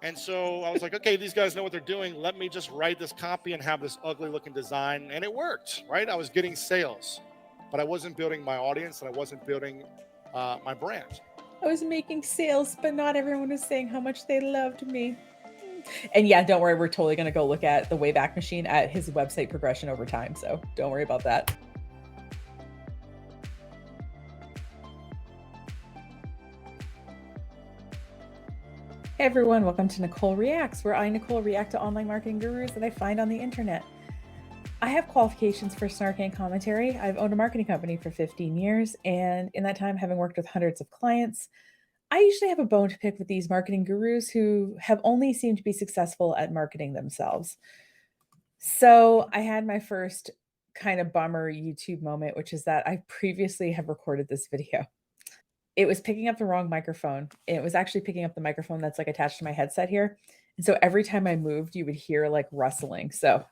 And so I was like, okay, these guys know what they're doing. Let me just write this copy and have this ugly looking design. And it worked, right? I was getting sales, but I wasn't building my audience and I wasn't building my brand. I was making sales, but not everyone was saying how much they loved me. And yeah, don't worry, we're totally going to go look at the Wayback Machine at his website progression over time. So don't worry about that. Hey everyone, welcome to Nicole Reacts, where I, Nicole, react to online marketing gurus that I find on the internet. I have qualifications for snark and commentary. I've owned a marketing company for 15 years, and in that time, having worked with hundreds of clients, I usually have a bone to pick with these marketing gurus who have only seemed to be successful at marketing themselves. So I had my first kind of bummer YouTube moment, which is that I previously have recorded this video. It was picking up the wrong microphone. It was actually picking up the microphone that's like attached to my headset here. And so every time I moved, you would hear like rustling. So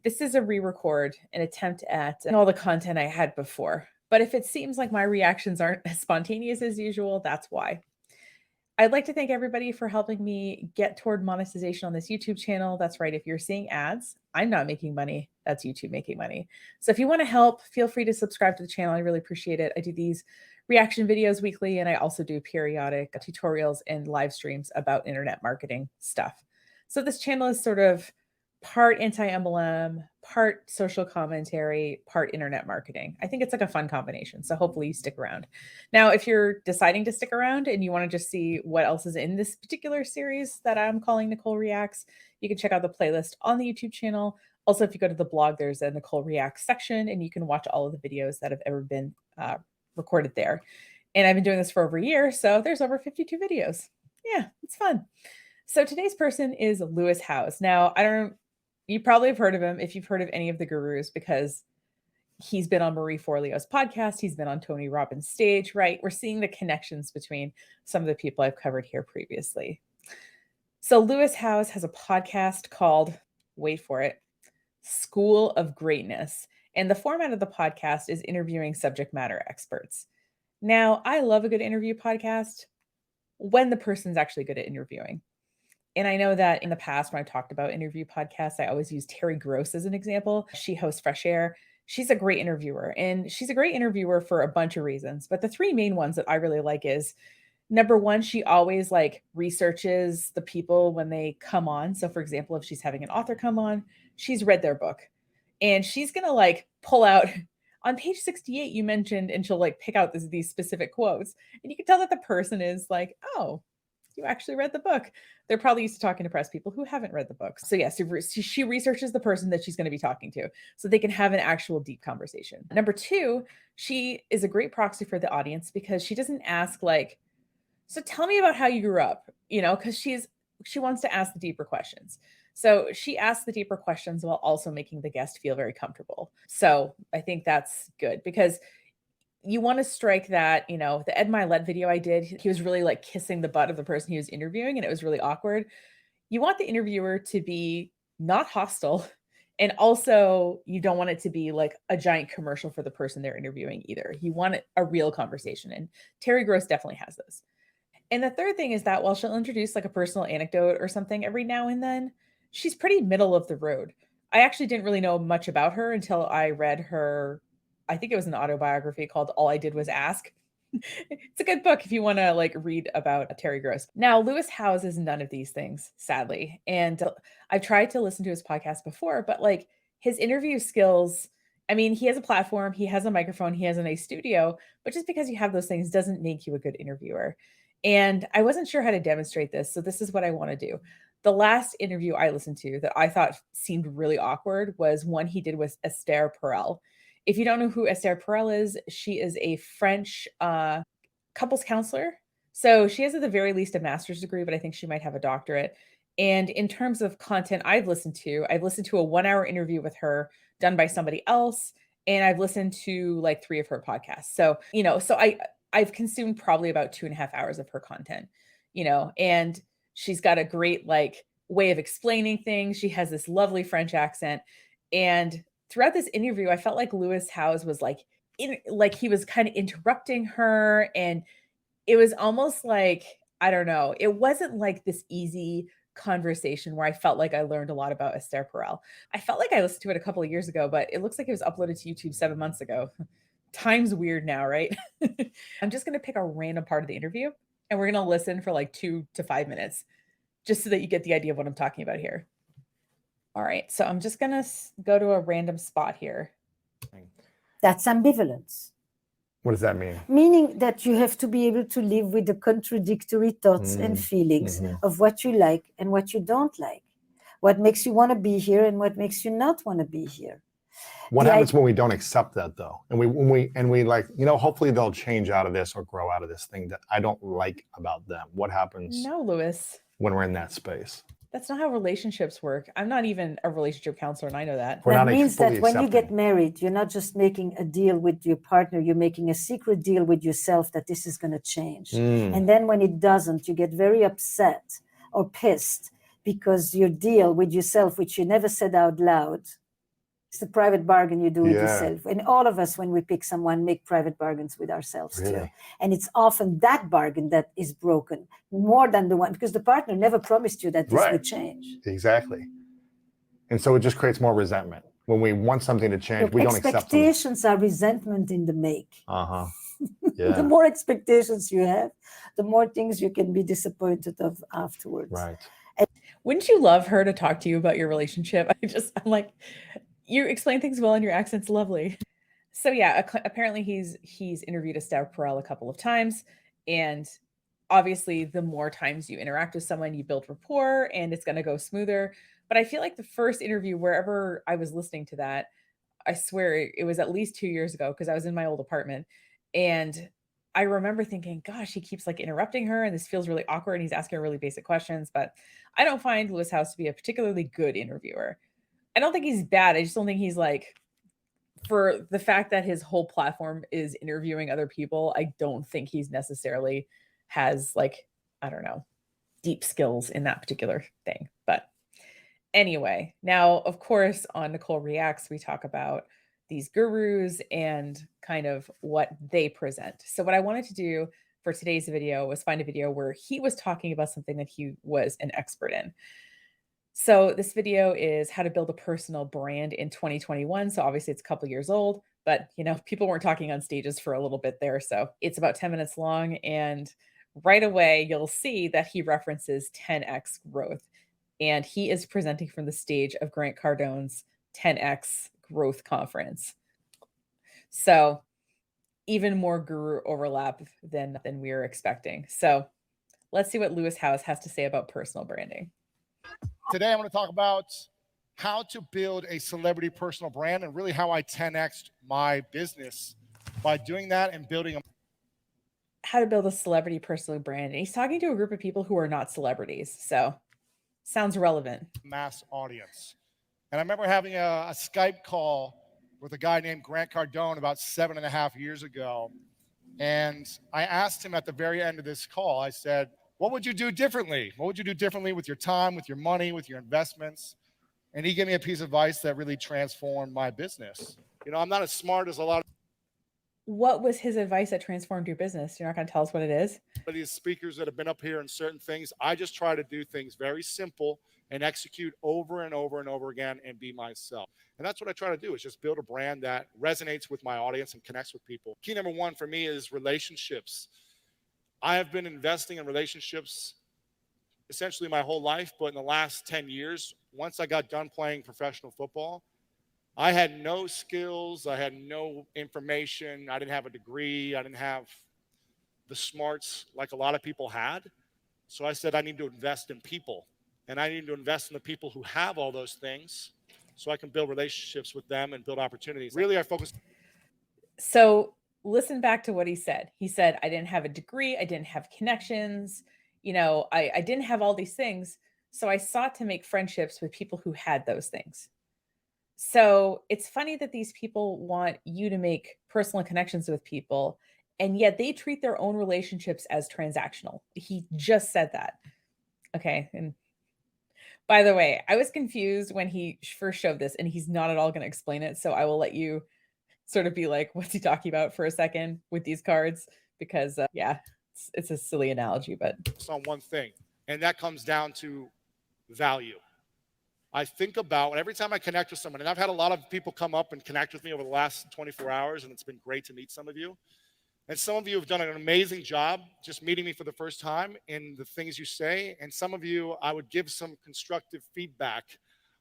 this is a re-record, an attempt at all the content I had before. But if it seems like my reactions aren't as spontaneous as usual, that's why. I'd like to thank everybody for helping me get toward monetization on this YouTube channel. That's right. If you're seeing ads, I'm not making money. That's YouTube making money. So if you want to help, feel free to subscribe to the channel. I really appreciate it. I do these reaction videos weekly, and I also do periodic tutorials and live streams about internet marketing stuff. So this channel is sort of part anti-MLM, part social commentary, part internet marketing. I think it's like a fun combination. So hopefully you stick around. Now, if you're deciding to stick around and you want to just see what else is in this particular series that I'm calling Nicole Reacts, you can check out the playlist on the YouTube channel. Also, if you go to the blog, there's a Nicole Reacts section, and you can watch all of the videos that have ever been recorded there. And I've been doing this for over a year, so there's over 52 videos. Yeah, it's fun. So today's person is Lewis Howes. Now, you probably have heard of him if you've heard of any of the gurus, because he's been on Marie Forleo's podcast. He's been on Tony Robbins' stage, right? We're seeing the connections between some of the people I've covered here previously. So Lewis Howes has a podcast called, wait for it, School of Greatness. And the format of the podcast is interviewing subject matter experts. Now, I love a good interview podcast when the person's actually good at interviewing. And I know that in the past, when I talked about interview podcasts, I always use Terry Gross as an example. She hosts Fresh Air. She's a great interviewer, and she's a great interviewer for a bunch of reasons. But the three main ones that I really like is, number one, she always like researches the people when they come on. So for example, if she's having an author come on, she's read their book, and she's going to like pull out on page 68 you mentioned, and she'll like pick out these specific quotes, and you can tell that the person is like, oh, you actually read the book. They're probably used to talking to press people who haven't read the book. So yes, she researches the person that she's going to be talking to so they can have an actual deep conversation. Number two, she is a great proxy for the audience because she doesn't ask like, so tell me about how you grew up, because she wants to ask the deeper questions. So she asks the deeper questions while also making the guest feel very comfortable. So I think that's good because you want to strike that, the Ed Milet video I did, he was really like kissing the butt of the person he was interviewing, and it was really awkward. You want the interviewer to be not hostile. And also, you don't want it to be like a giant commercial for the person they're interviewing either. You want a real conversation. And Terry Gross definitely has this. And the third thing is that while she'll introduce like a personal anecdote or something every now and then, she's pretty middle of the road. I actually didn't really know much about her until I read her, I think it was an autobiography called All I Did Was Ask. It's a good book if you want to like read about Terry Gross. Now, Lewis Howes is none of these things, sadly. And I've tried to listen to his podcast before, but like his interview skills, I mean, he has a platform, he has a microphone, he has a nice studio, but just because you have those things doesn't make you a good interviewer. And I wasn't sure how to demonstrate this. So this is what I want to do. The last interview I listened to that I thought seemed really awkward was one he did with Esther Perel. If you don't know who Esther Perel is, she is a French couples counselor. So she has at the very least a master's degree, but I think she might have a doctorate. And in terms of content I've listened to a 1 hour interview with her done by somebody else. And I've listened to like 3 of her podcasts. So, I've consumed probably about 2.5 hours of her content, and she's got a great like way of explaining things. She has this lovely French accent. And throughout this interview, I felt like Lewis Howes was like he was kind of interrupting her, and it was almost like I don't know. It wasn't like this easy conversation where I felt like I learned a lot about Esther Perel. I felt like I listened to it a couple of years ago, but it looks like it was uploaded to YouTube 7 months ago. Time's weird now, right? I'm just going to pick a random part of the interview and we're going to listen for like 2 to 5 minutes just so that you get the idea of what I'm talking about here. All right. So I'm just going to go to a random spot here. That's ambivalence. What does that mean? Meaning that you have to be able to live with the contradictory thoughts and feelings of what you like and what you don't like, what makes you want to be here and what makes you not want to be here. What happens when we don't accept that though? And we like, hopefully they'll change out of this or grow out of this thing that I don't like about them. What happens No, Louis. when we're in that space? That's not how relationships work. I'm not even a relationship counselor, and I know that. That means that when you get married, you're not just making a deal with your partner, you're making a secret deal with yourself that this is going to change. And then when it doesn't, you get very upset or pissed because your deal with yourself, which you never said out loud, it's the private bargain you do with yourself. And all of us, when we pick someone, make private bargains with ourselves too. And it's often that bargain that is broken more than the one, because the partner never promised you that this would change. Exactly. And so it just creates more resentment. When we want something to change, we don't accept them. Expectations are resentment in the make. Yeah. The more expectations you have, the more things you can be disappointed of afterwards. Right. Wouldn't you love her to talk to you about your relationship? I'm like, you explain things well and your accent's lovely. So yeah, apparently he's interviewed Esther Perel a couple of times, and obviously the more times you interact with someone, you build rapport and it's going to go smoother. But I feel like the first interview, wherever I was listening to that, I swear it was at least 2 years ago because I was in my old apartment, and I remember thinking, gosh, he keeps like interrupting her and this feels really awkward and he's asking her really basic questions. But I don't find Louis House to be a particularly good interviewer. I don't think he's bad. I just don't think he's like, for the fact that his whole platform is interviewing other people, I don't think he's necessarily has like, I don't know, deep skills in that particular thing. But anyway, now, of course, on Nicole Reacts, we talk about these gurus and kind of what they present. So what I wanted to do for today's video was find a video where he was talking about something that he was an expert in. So this video is how to build a personal brand in 2021. So obviously it's a couple years old, but people weren't talking on stages for a little bit there. So it's about 10 minutes long. And right away, you'll see that he references 10x growth. And he is presenting from the stage of Grant Cardone's 10x growth conference. So even more guru overlap than we were expecting. So let's see what Louis House has to say about personal branding. Today, I'm going to talk about how to build a celebrity personal brand and really how I 10x'd my business by doing that and building a how to build a celebrity personal brand. And he's talking to a group of people who are not celebrities. So sounds relevant. Mass audience. And I remember having a Skype call with a guy named Grant Cardone about 7.5 years ago. And I asked him at the very end of this call, I said, what would you do differently? What would you do differently with your time, with your money, with your investments? And he gave me a piece of advice that really transformed my business. I'm not as smart as a lot of what was his advice that transformed your business? You're not going to tell us what it is? these speakers that have been up here in certain things. I just try to do things very simple and execute over and over and over again and be myself. And that's what I try to do, is just build a brand that resonates with my audience and connects with people. Key number one for me is relationships. I have been investing in relationships essentially my whole life, but in the last 10 years, once I got done playing professional football, I had no skills, I had no information, I didn't have a degree, I didn't have the smarts like a lot of people had. So I said I need to invest in people, and I need to invest in the people who have all those things so I can build relationships with them and build opportunities. Really, I focus. So listen back to what he said. He said, I didn't have a degree, I didn't have connections, I didn't have all these things. So I sought to make friendships with people who had those things. So it's funny that these people want you to make personal connections with people, and yet they treat their own relationships as transactional. He just said that. Okay. And by the way, I was confused when he first showed this, and he's not at all going to explain it. So I will let you sort of be like, what's he talking about for a second with these cards? Because yeah, it's a silly analogy, but it's on one thing, and that comes down to value. I think about every time I connect with someone, and I've had a lot of people come up and connect with me over the last 24 hours, and it's been great to meet some of you. And some of you have done an amazing job just meeting me for the first time in the things you say. And some of you, I would give some constructive feedback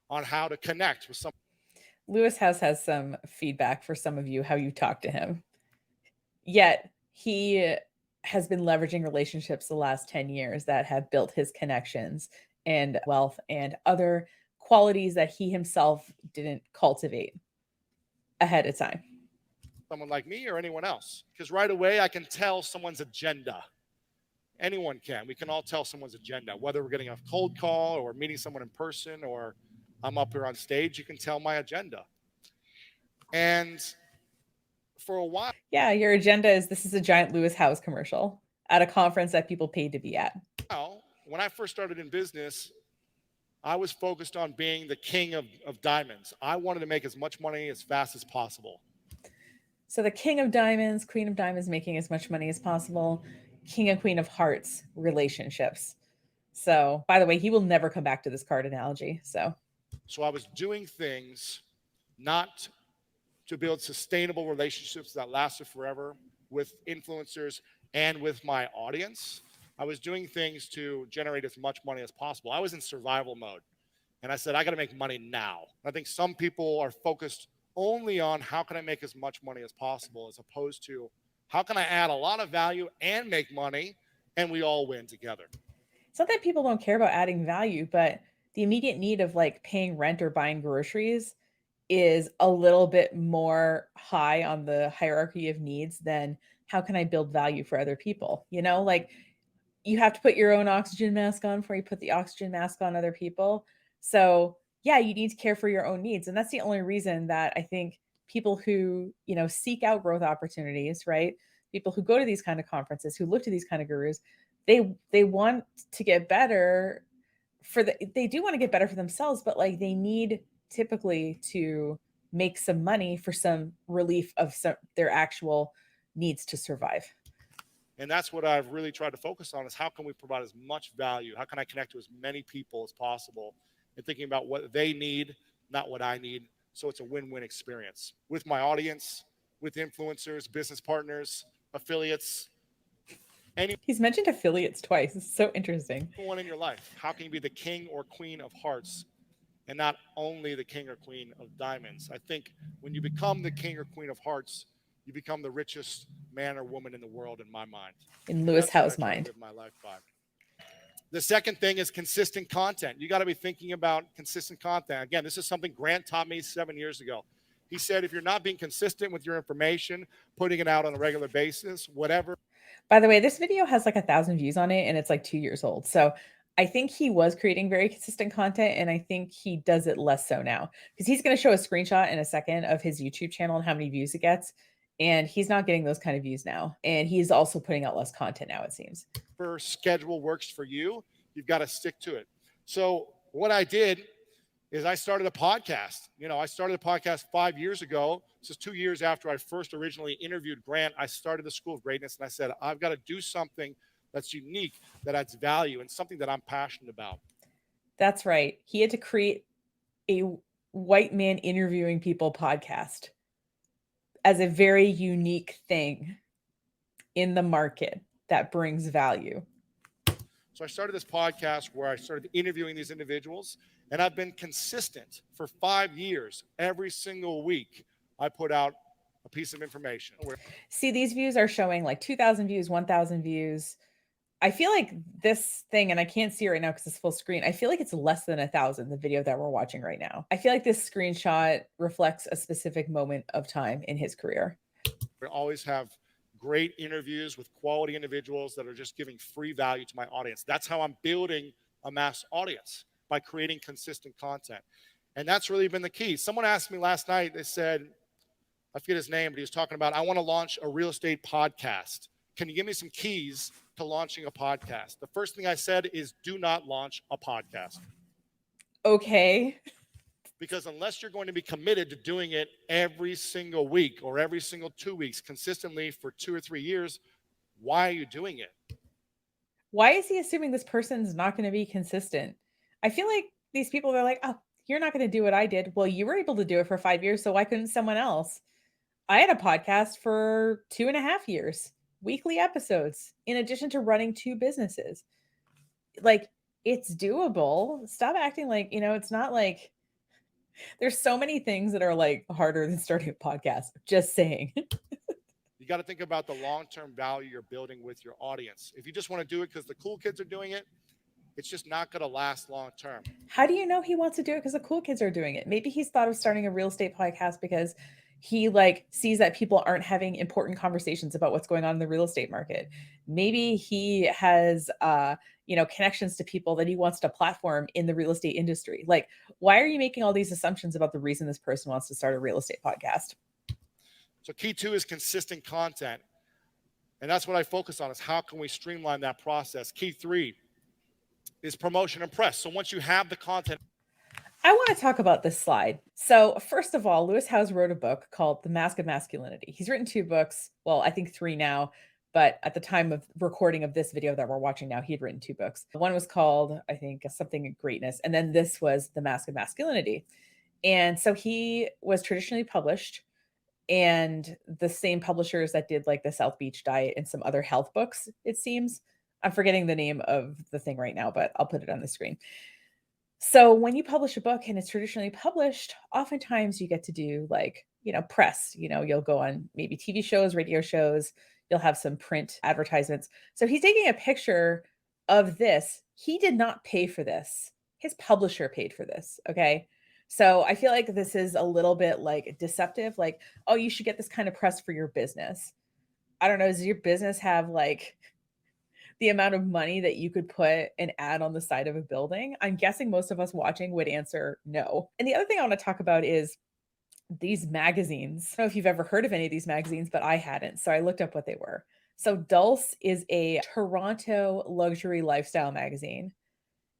on how to connect with some. Lewis House has some feedback for some of you, how you talk to him. Yet he has been leveraging relationships the last 10 years that have built his connections and wealth and other qualities that he himself didn't cultivate ahead of time. Someone like me or anyone else, because right away I can tell someone's agenda. Anyone can. We can all tell someone's agenda, whether we're getting a cold call or meeting someone in person or I'm up here on stage. You can tell my agenda. And for a while, yeah, your agenda is this is a giant Lewis House commercial at a conference that people paid to be at. When I first started in business, I was focused on being the king of diamonds. I wanted to make as much money as fast as possible. So the king of diamonds, queen of diamonds, making as much money as possible, king and queen of hearts, relationships. So, by the way, he will never come back to this card analogy. So I was doing things not to build sustainable relationships that lasted forever with influencers and with my audience. I was doing things to generate as much money as possible. I was in survival mode. And I said, I got to make money now. I think some people are focused only on how can I make as much money as possible, as opposed to how can I add a lot of value and make money and we all win together. It's not that people don't care about adding value, but the immediate need of like paying rent or buying groceries is a little bit more high on the hierarchy of needs than how can I build value for other people? You know, like you have to put your own oxygen mask on before you put the oxygen mask on other people. So yeah, you need to care for your own needs. And that's the only reason that I think people who, you know, seek out growth opportunities, right? People who go to these kind of conferences, who look to these kind of gurus, they want to get better they do want to get better for themselves, but like they need typically to make some money for some relief of their actual needs to survive. And that's what I've really tried to focus on is how can we provide as much value? How can I connect to as many people as possible and thinking about what they need, not what I need. So it's a win-win experience with my audience, with influencers, business partners, affiliates. He's mentioned affiliates twice. It's so interesting. Anyone in your life. How can you be the king or queen of hearts and not only the king or queen of diamonds? I think when you become the king or queen of hearts, you become the richest man or woman in the world, in my mind. In Lewis Howe's mind. Live my life by. The second thing is consistent content. You got to be thinking about consistent content. Again, this is something Grant taught me 7 years ago. He said, if you're not being consistent with your information, putting it out on a regular basis, whatever. By the way, this video has like 1,000 views on it and it's like 2 years old. So I think he was creating very consistent content and I think he does it less so now because he's going to show a screenshot in a second of his YouTube channel and how many views it gets. And he's not getting those kind of views now. And he's also putting out less content now, it seems. Whatever schedule works for you, you've got to stick to it. So what I did is I started a podcast. You know, I started a podcast 5 years ago. This is 2 years after I first originally interviewed Grant. I started the School of Greatness and I said, I've got to do something that's unique, that adds value and something that I'm passionate about. That's right. He had to create a white man interviewing people podcast as a very unique thing in the market that brings value. So I started this podcast where I started interviewing these individuals, and I've been consistent for 5 years. Every single week, I put out a piece of information. See, these views are showing like 2,000 views, 1,000 views. I feel like this thing, and I can't see it right now because it's full screen. I feel like it's less than 1,000, the video that we're watching right now. I feel like this screenshot reflects a specific moment of time in his career. We always have great interviews with quality individuals that are just giving free value to my audience. That's how I'm building a mass audience, by creating consistent content. And that's really been the key. Someone asked me last night, they said, I forget his name, but he was talking about, I want to launch a real estate podcast. Can you give me some keys to launching a podcast? The first thing I said is do not launch a podcast. Okay. Because unless you're going to be committed to doing it every single week or every single 2 weeks consistently for 2 or 3 years, why are you doing it? Why is he assuming this person's not going to be consistent? I feel like these people are like, oh, you're not going to do what I did. Well, you were able to do it for 5 years, so why couldn't someone else? I had a podcast for 2.5 years, weekly episodes, in addition to running 2 businesses. Like, it's doable. Stop acting like, it's not like there's so many things that are like harder than starting a podcast. Just saying. You got to think about the long-term value you're building with your audience. If you just want to do it because the cool kids are doing it, it's just not going to last long term. How do you know he wants to do it because the cool kids are doing it? Maybe he's thought of starting a real estate podcast because he sees that people aren't having important conversations about what's going on in the real estate market. Maybe he has connections to people that he wants to platform in the real estate industry. Like, why are you making all these assumptions about the reason this person wants to start a real estate podcast? So key 2 is consistent content. And that's what I focus on, is how can we streamline that process. Key 3 is promotion and press. So once you have the content. I want to talk about this slide. So first of all, Lewis Howes wrote a book called The Mask of Masculinity. He's written 2 books. Well, I think 3 now, but at the time of recording of this video that we're watching now, he had written 2 books. One was called, I think, Something Greatness. And then this was The Mask of Masculinity. And so he was traditionally published, and the same publishers that did like the South Beach Diet and some other health books, it seems. I'm forgetting the name of the thing right now, but I'll put it on the screen. So when you publish a book and it's traditionally published, oftentimes you get to do press, you'll go on maybe TV shows, radio shows, you'll have some print advertisements. So he's taking a picture of this. He did not pay for this. His publisher paid for this. Okay. So I feel like this is a little bit deceptive. Like, oh, you should get this kind of press for your business. I don't know. Does your business have the amount of money that you could put an ad on the side of a building? I'm guessing most of us watching would answer no. And the other thing I want to talk about is these magazines. I don't know if you've ever heard of any of these magazines, but I hadn't. So I looked up what they were. So Dulce is a Toronto luxury lifestyle magazine.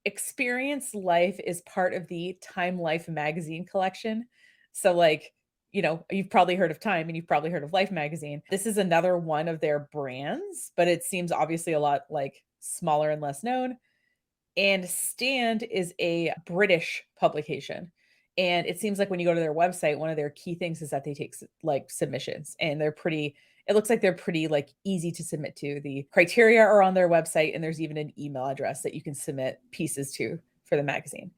Experience Life is part of the Time Life magazine collection. So you've probably heard of Time and you've probably heard of Life magazine. This is another one of their brands, but it seems obviously a lot smaller and less known. And Stand is a British publication. And it seems like when you go to their website, one of their key things is that they take submissions, and it looks like they're pretty easy to submit to. The criteria are on their website, and there's even an email address that you can submit pieces to for the magazine.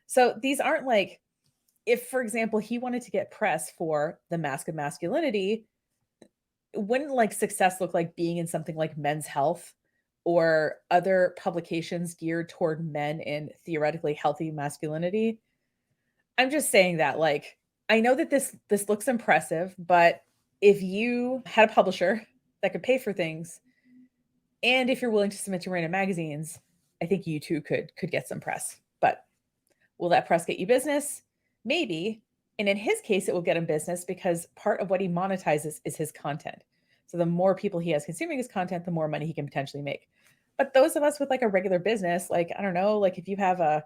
So these aren't if, for example, he wanted to get press for The Mask of Masculinity, wouldn't success look like being in something like Men's Health or other publications geared toward men and theoretically healthy masculinity? I'm just saying that I know that this looks impressive, but if you had a publisher that could pay for things, and if you're willing to submit to random magazines, I think you too could get some press. But will that press get you business? Maybe. And in his case, it will get him business because part of what he monetizes is his content. So the more people he has consuming his content, the more money he can potentially make. But those of us with a regular business, I don't know, if you have a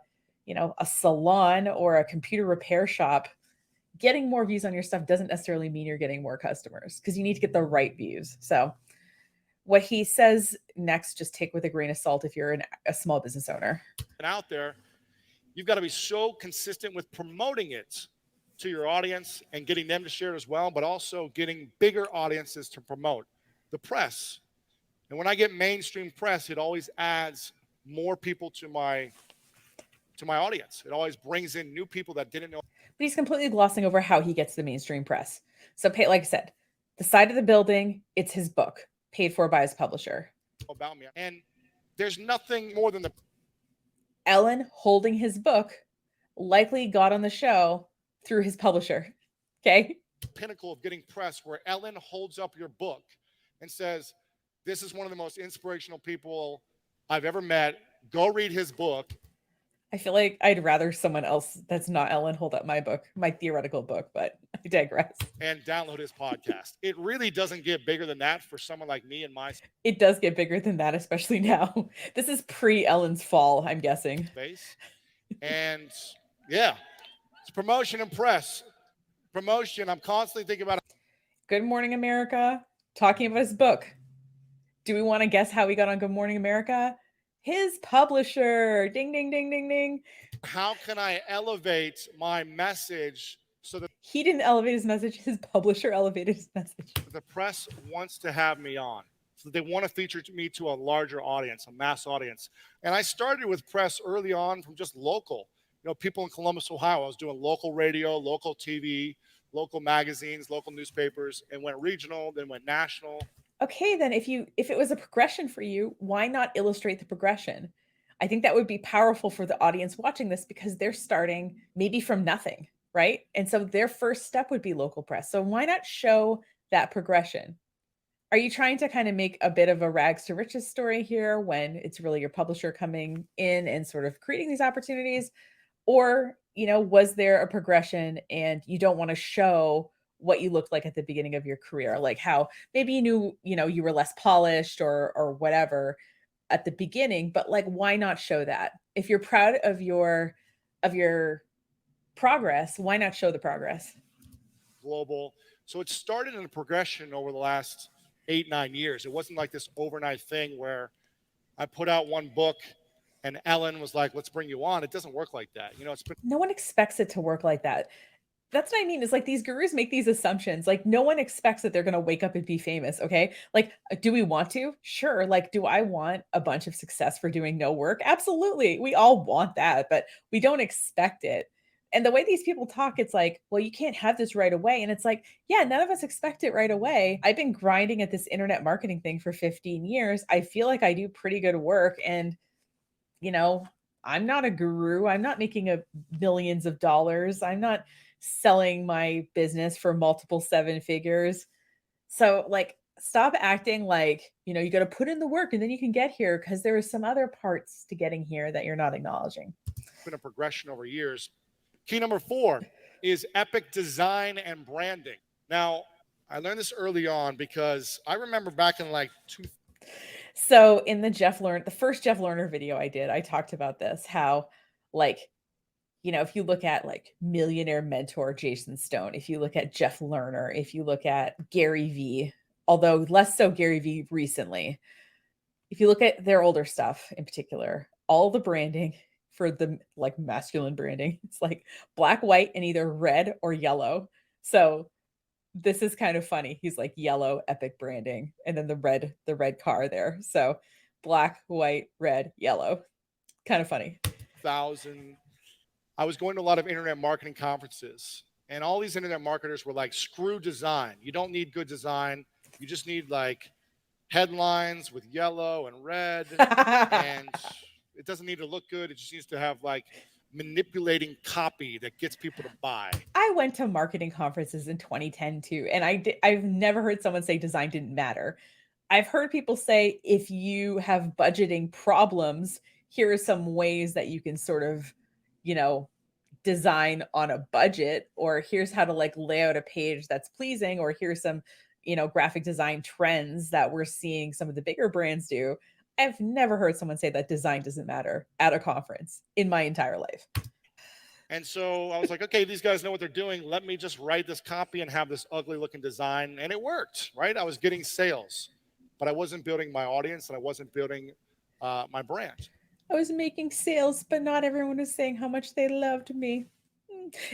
salon or a computer repair shop, getting more views on your stuff doesn't necessarily mean you're getting more customers, because you need to get the right views. So what he says next, just take with a grain of salt if you're a small business owner. And out there, you've got to be so consistent with promoting it to your audience and getting them to share it as well, but also getting bigger audiences to promote. The press. And when I get mainstream press, it always adds more people to my audience. It always brings in new people that didn't know. But he's completely glossing over how he gets the mainstream press. So like I said, the side of the building, it's his book, paid for by his publisher. About me. And there's nothing more than Ellen holding his book likely got on the show through his publisher. Okay. Pinnacle of getting press, where Ellen holds up your book and says, this is one of the most inspirational people I've ever met. Go read his book. I feel like I'd rather someone else that's not Ellen hold up my book, my theoretical book, but I digress. And download his podcast. It really doesn't get bigger than that for someone like me and my It does get bigger than that, especially now. This is pre-Ellen's fall, I'm guessing. Space. And yeah, it's promotion and press. Promotion, I'm constantly thinking about it. Good Morning America, talking about his book. Do we want to guess how he got on Good Morning America? His publisher. Ding, ding, ding, ding, ding. How can I elevate my message so that he didn't elevate his message? His publisher elevated his message. the press wants to have me on? So they want to feature me to a larger audience, a mass audience. And I started with press early on from just local. People in Columbus, Ohio. I was doing local radio, local TV, local magazines, local newspapers, and went regional, then went national. Okay, then if it was a progression for you, why not illustrate the progression? I think that would be powerful for the audience watching this because they're starting maybe from nothing, right? And so their first step would be local press. So why not show that progression? Are you trying to kind of make a bit of a rags to riches story here when it's really your publisher coming in and sort of creating these opportunities? Or, was there a progression and you don't want to show what you looked like at the beginning of your career? Like how maybe you knew, you were less polished or whatever at the beginning, but like why not show that? If you're proud of your progress, why not show the progress? Global. So it started in a progression over the last 8-9 years. It wasn't like this overnight thing where I put out one book and Ellen was like, let's bring you on. It doesn't work like that. It's been No one expects it to work like that. That's what I mean, is like these gurus make these assumptions. Like no one expects that they're going to wake up and be famous. Okay. Like, do we want to? Sure. Like, do I want a bunch of success for doing no work? Absolutely. We all want that, but we don't expect it. And the way these people talk, it's like, well, you can't have this right away. And it's like, yeah, none of us expect it right away. I've been grinding at this internet marketing thing for 15 years. I feel like I do pretty good work. And, I'm not a guru. I'm not making millions of dollars. I'm not selling my business for multiple 7 figures. So like, stop acting like, you got to put in the work and then you can get here, because there are some other parts to getting here that you're not acknowledging. been a progression over years. Key number 4 is epic design and branding. Now, I learned this early on because I remember back in like So in the first Jeff Lerner video I did, I talked about this, how like, if you look at like millionaire mentor Jason Stone, if you look at Jeff Lerner, if you look at Gary Vee, although less so Gary Vee recently, if you look at their older stuff in particular, all the branding for the like masculine branding, it's like black, white, and either red or yellow. So this is kind of funny. He's like yellow epic branding and then the red car there. So black, white, red, yellow. Kind of funny. 2000, I was going to a lot of internet marketing conferences, and all these internet marketers were like, screw design. You don't need good design. You just need like headlines with yellow and red, and it doesn't need to look good. It just needs to have like manipulating copy that gets people to buy. I went to marketing conferences in 2010 too, and I've never heard someone say design didn't matter. I've heard people say if you have budgeting problems, here are some ways that you can sort of, design on a budget, or here's how to like lay out a page that's pleasing, or here's some, graphic design trends that we're seeing some of the bigger brands do. I've never heard someone say that design doesn't matter at a conference in my entire life. And so I was like, okay, these guys know what they're doing. Let me just write this copy and have this ugly looking design. And it worked, right? I was getting sales, but I wasn't building my audience and I wasn't building my brand. I was making sales, but not everyone was saying how much they loved me.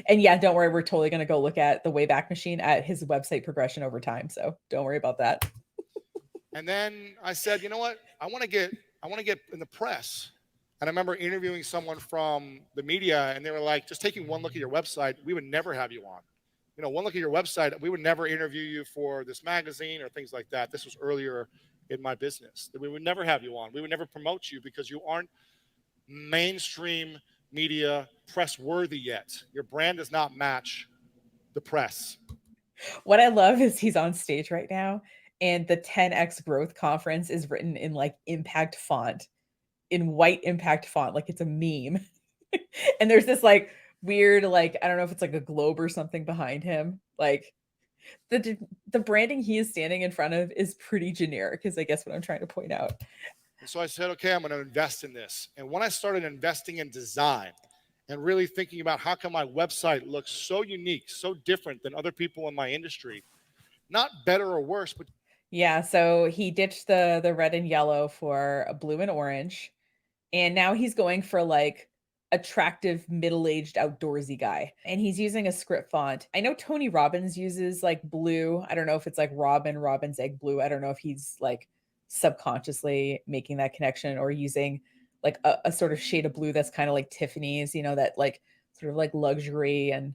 And yeah, don't worry, we're totally going to go look at the Wayback Machine at his website progression over time. So don't worry about that. And then I said, you know what? I want to get in the press. And I remember interviewing someone from the media, and they were like, just taking one look at your website, we would never have you on. One look at your website, we would never interview you for this magazine or things like that. This was earlier in my business. We would never have you on. We would never promote you because you aren't mainstream media press worthy yet. Your brand does not match the press. What I love is he's on stage right now, and the 10X growth conference is written in like impact font, in white impact font, like it's a meme. And there's this like weird, like, I don't know if it's like a globe or something behind him. Like the branding he is standing in front of is pretty generic, is I guess what I'm trying to point out. And so I said, okay, I'm going to invest in this. And when I started investing in design and really thinking about how can my website look so unique, so different than other people in my industry, not better or worse, but yeah. So he ditched the red and yellow for a blue and orange. And now he's going for like attractive middle-aged outdoorsy guy, and he's using a script font. I know Tony Robbins uses like blue. I don't know if it's like Robin's egg blue. I don't know if he's like subconsciously making that connection or using like a sort of shade of blue that's kind of like Tiffany's, that like sort of like luxury. And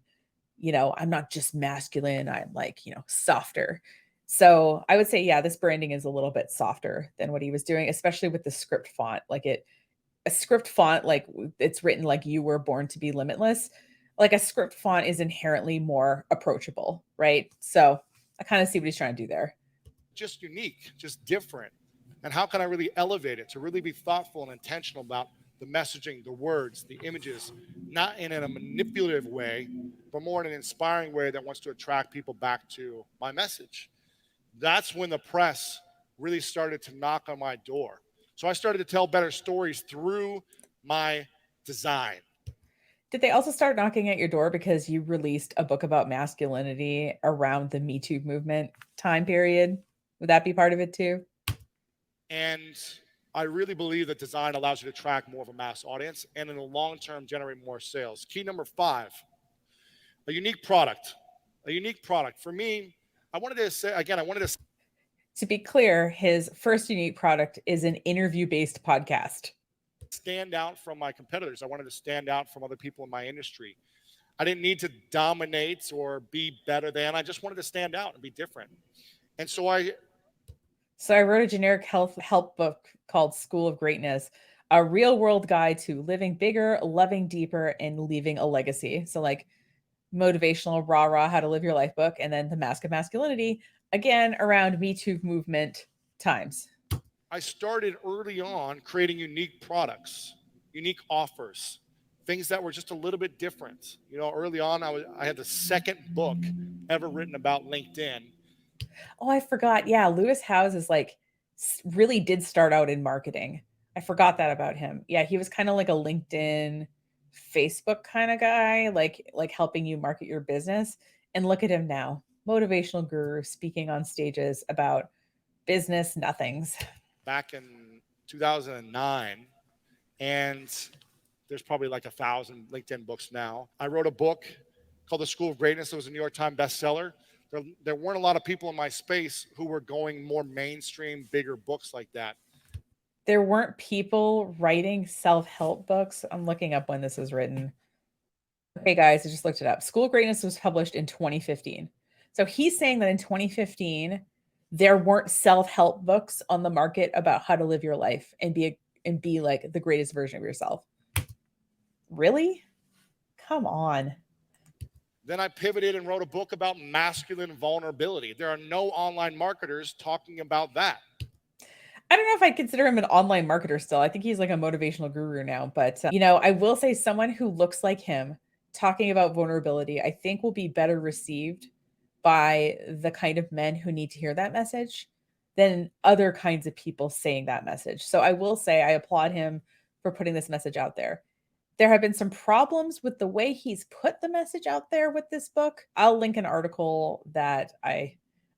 I'm not just masculine, I'm like, softer. So I would say, yeah, this branding is a little bit softer than what he was doing, especially with the script font. Like a script font, like it's written like you were born to be limitless. Like a script font is inherently more approachable, right? So I kind of see what he's trying to do there. Just unique, just different. And how can I really elevate it to really be thoughtful and intentional about the messaging, the words, the images, not in a manipulative way, but more in an inspiring way that wants to attract people back to my message. That's when the press really started to knock on my door. So I started to tell better stories through my design. Did they also start knocking at your door because you released a book about masculinity around the Me Too movement time period? Would that be part of it too? And I really believe that design allows you to attract more of a mass audience and in the long term generate more sales. Key number 5, a unique product. A unique product. For me, I wanted to To be clear, his first unique product is an interview-based podcast. stand out from my competitors. I wanted to stand out from other people in my industry. I didn't need to dominate or be better than. I just wanted to stand out and be different. And so I wrote a generic help book called School of Greatness, a real world guide to living bigger, loving deeper, and leaving a legacy. So like motivational rah how to live your life book, and then the Mask of Masculinity, again around Me Too movement times. I started early on creating unique products, unique offers, things that were just a little bit different. Early on, I had the second book ever written about LinkedIn. Oh, I forgot. Yeah, Lewis Howes is like really did start out in marketing. I forgot that about him. Yeah, he was kind of like a LinkedIn, Facebook kind of guy, like helping you market your business. And look at him now, motivational guru speaking on stages about business nothings. Back in 2009, and there's probably like 1,000 LinkedIn books now. I wrote a book called The School of Greatness. It was a New York Times bestseller. There weren't a lot of people in my space who were going more mainstream, bigger books like that. There weren't people writing self-help books. I'm looking up when this was written. Okay, guys, I just looked it up. School of Greatness was published in 2015. So he's saying that in 2015, there weren't self-help books on the market about how to live your life and be like the greatest version of yourself. Really? Come on. Then I pivoted and wrote a book about masculine vulnerability. There are no online marketers talking about that. I don't know if I'd consider him an online marketer still. I think he's like a motivational guru now. But, I will say someone who looks like him talking about vulnerability, I think will be better received by the kind of men who need to hear that message than other kinds of people saying that message. So I will say I applaud him for putting this message out there. There have been some problems with the way he's put the message out there with this book. I'll link an article that I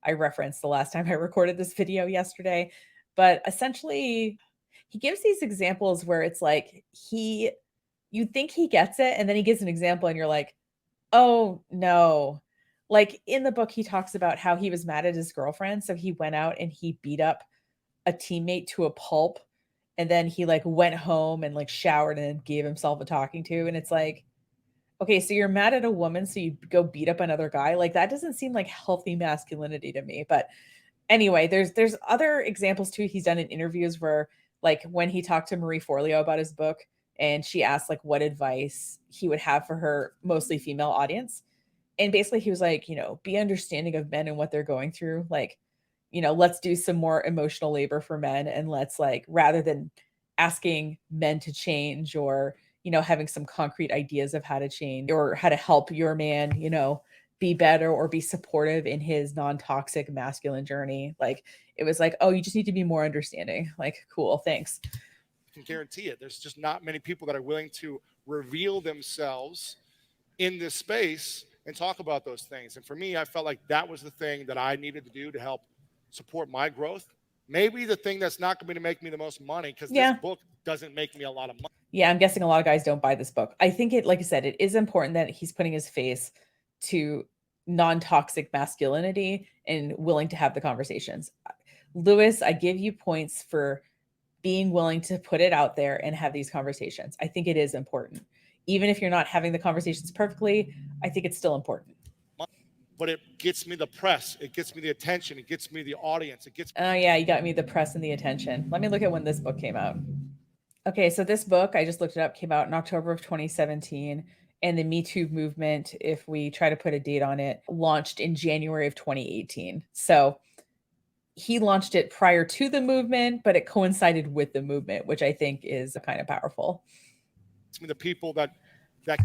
referenced the last time I recorded this video yesterday. But essentially, he gives these examples where it's like you think he gets it, and then he gives an example and you're like, oh no. Like in the book, he talks about how he was mad at his girlfriend. So he went out and he beat up a teammate to a pulp. And then he like went home and like showered and gave himself a talking to. And it's like, okay, so you're mad at a woman, so you go beat up another guy. Like that doesn't seem like healthy masculinity to me. But anyway, there's other examples too. He's done in interviews where like when he talked to Marie Forleo about his book and she asked like what advice he would have for her mostly female audience. And basically he was like, be understanding of men and what they're going through. Like, let's do some more emotional labor for men. And let's like, rather than asking men to change or, having some concrete ideas of how to change or how to help your man, be better or be supportive in his non-toxic masculine journey. Like it was like, oh, you just need to be more understanding. Like, cool, thanks. I can guarantee it. There's just not many people that are willing to reveal themselves in this space and talk about those things. And for me, I felt like that was the thing that I needed to do to help support my growth maybe the thing that's not going to make me the most money, because Yeah. this book doesn't make me a lot of money. Yeah, I'm guessing a lot of guys don't buy this book. I think it, like I said, it is important that he's putting his face to non-toxic masculinity and willing to have the conversations. Lewis, I give you points for being willing to put it out there and have these conversations. I think it is important. Even if you're not having the conversations perfectly, I think it's still important. But it gets me the press, it gets me the attention, it gets me the audience, it gets. Oh yeah, you got me the press and the attention. Let me look at when this book came out. Okay, so this book, I just looked it up, came out in October of 2017. And the Me Too movement, if we try to put a date on it, launched in January of 2018. So he launched it prior to the movement, but it coincided with the movement, which I think is kind of powerful. The people that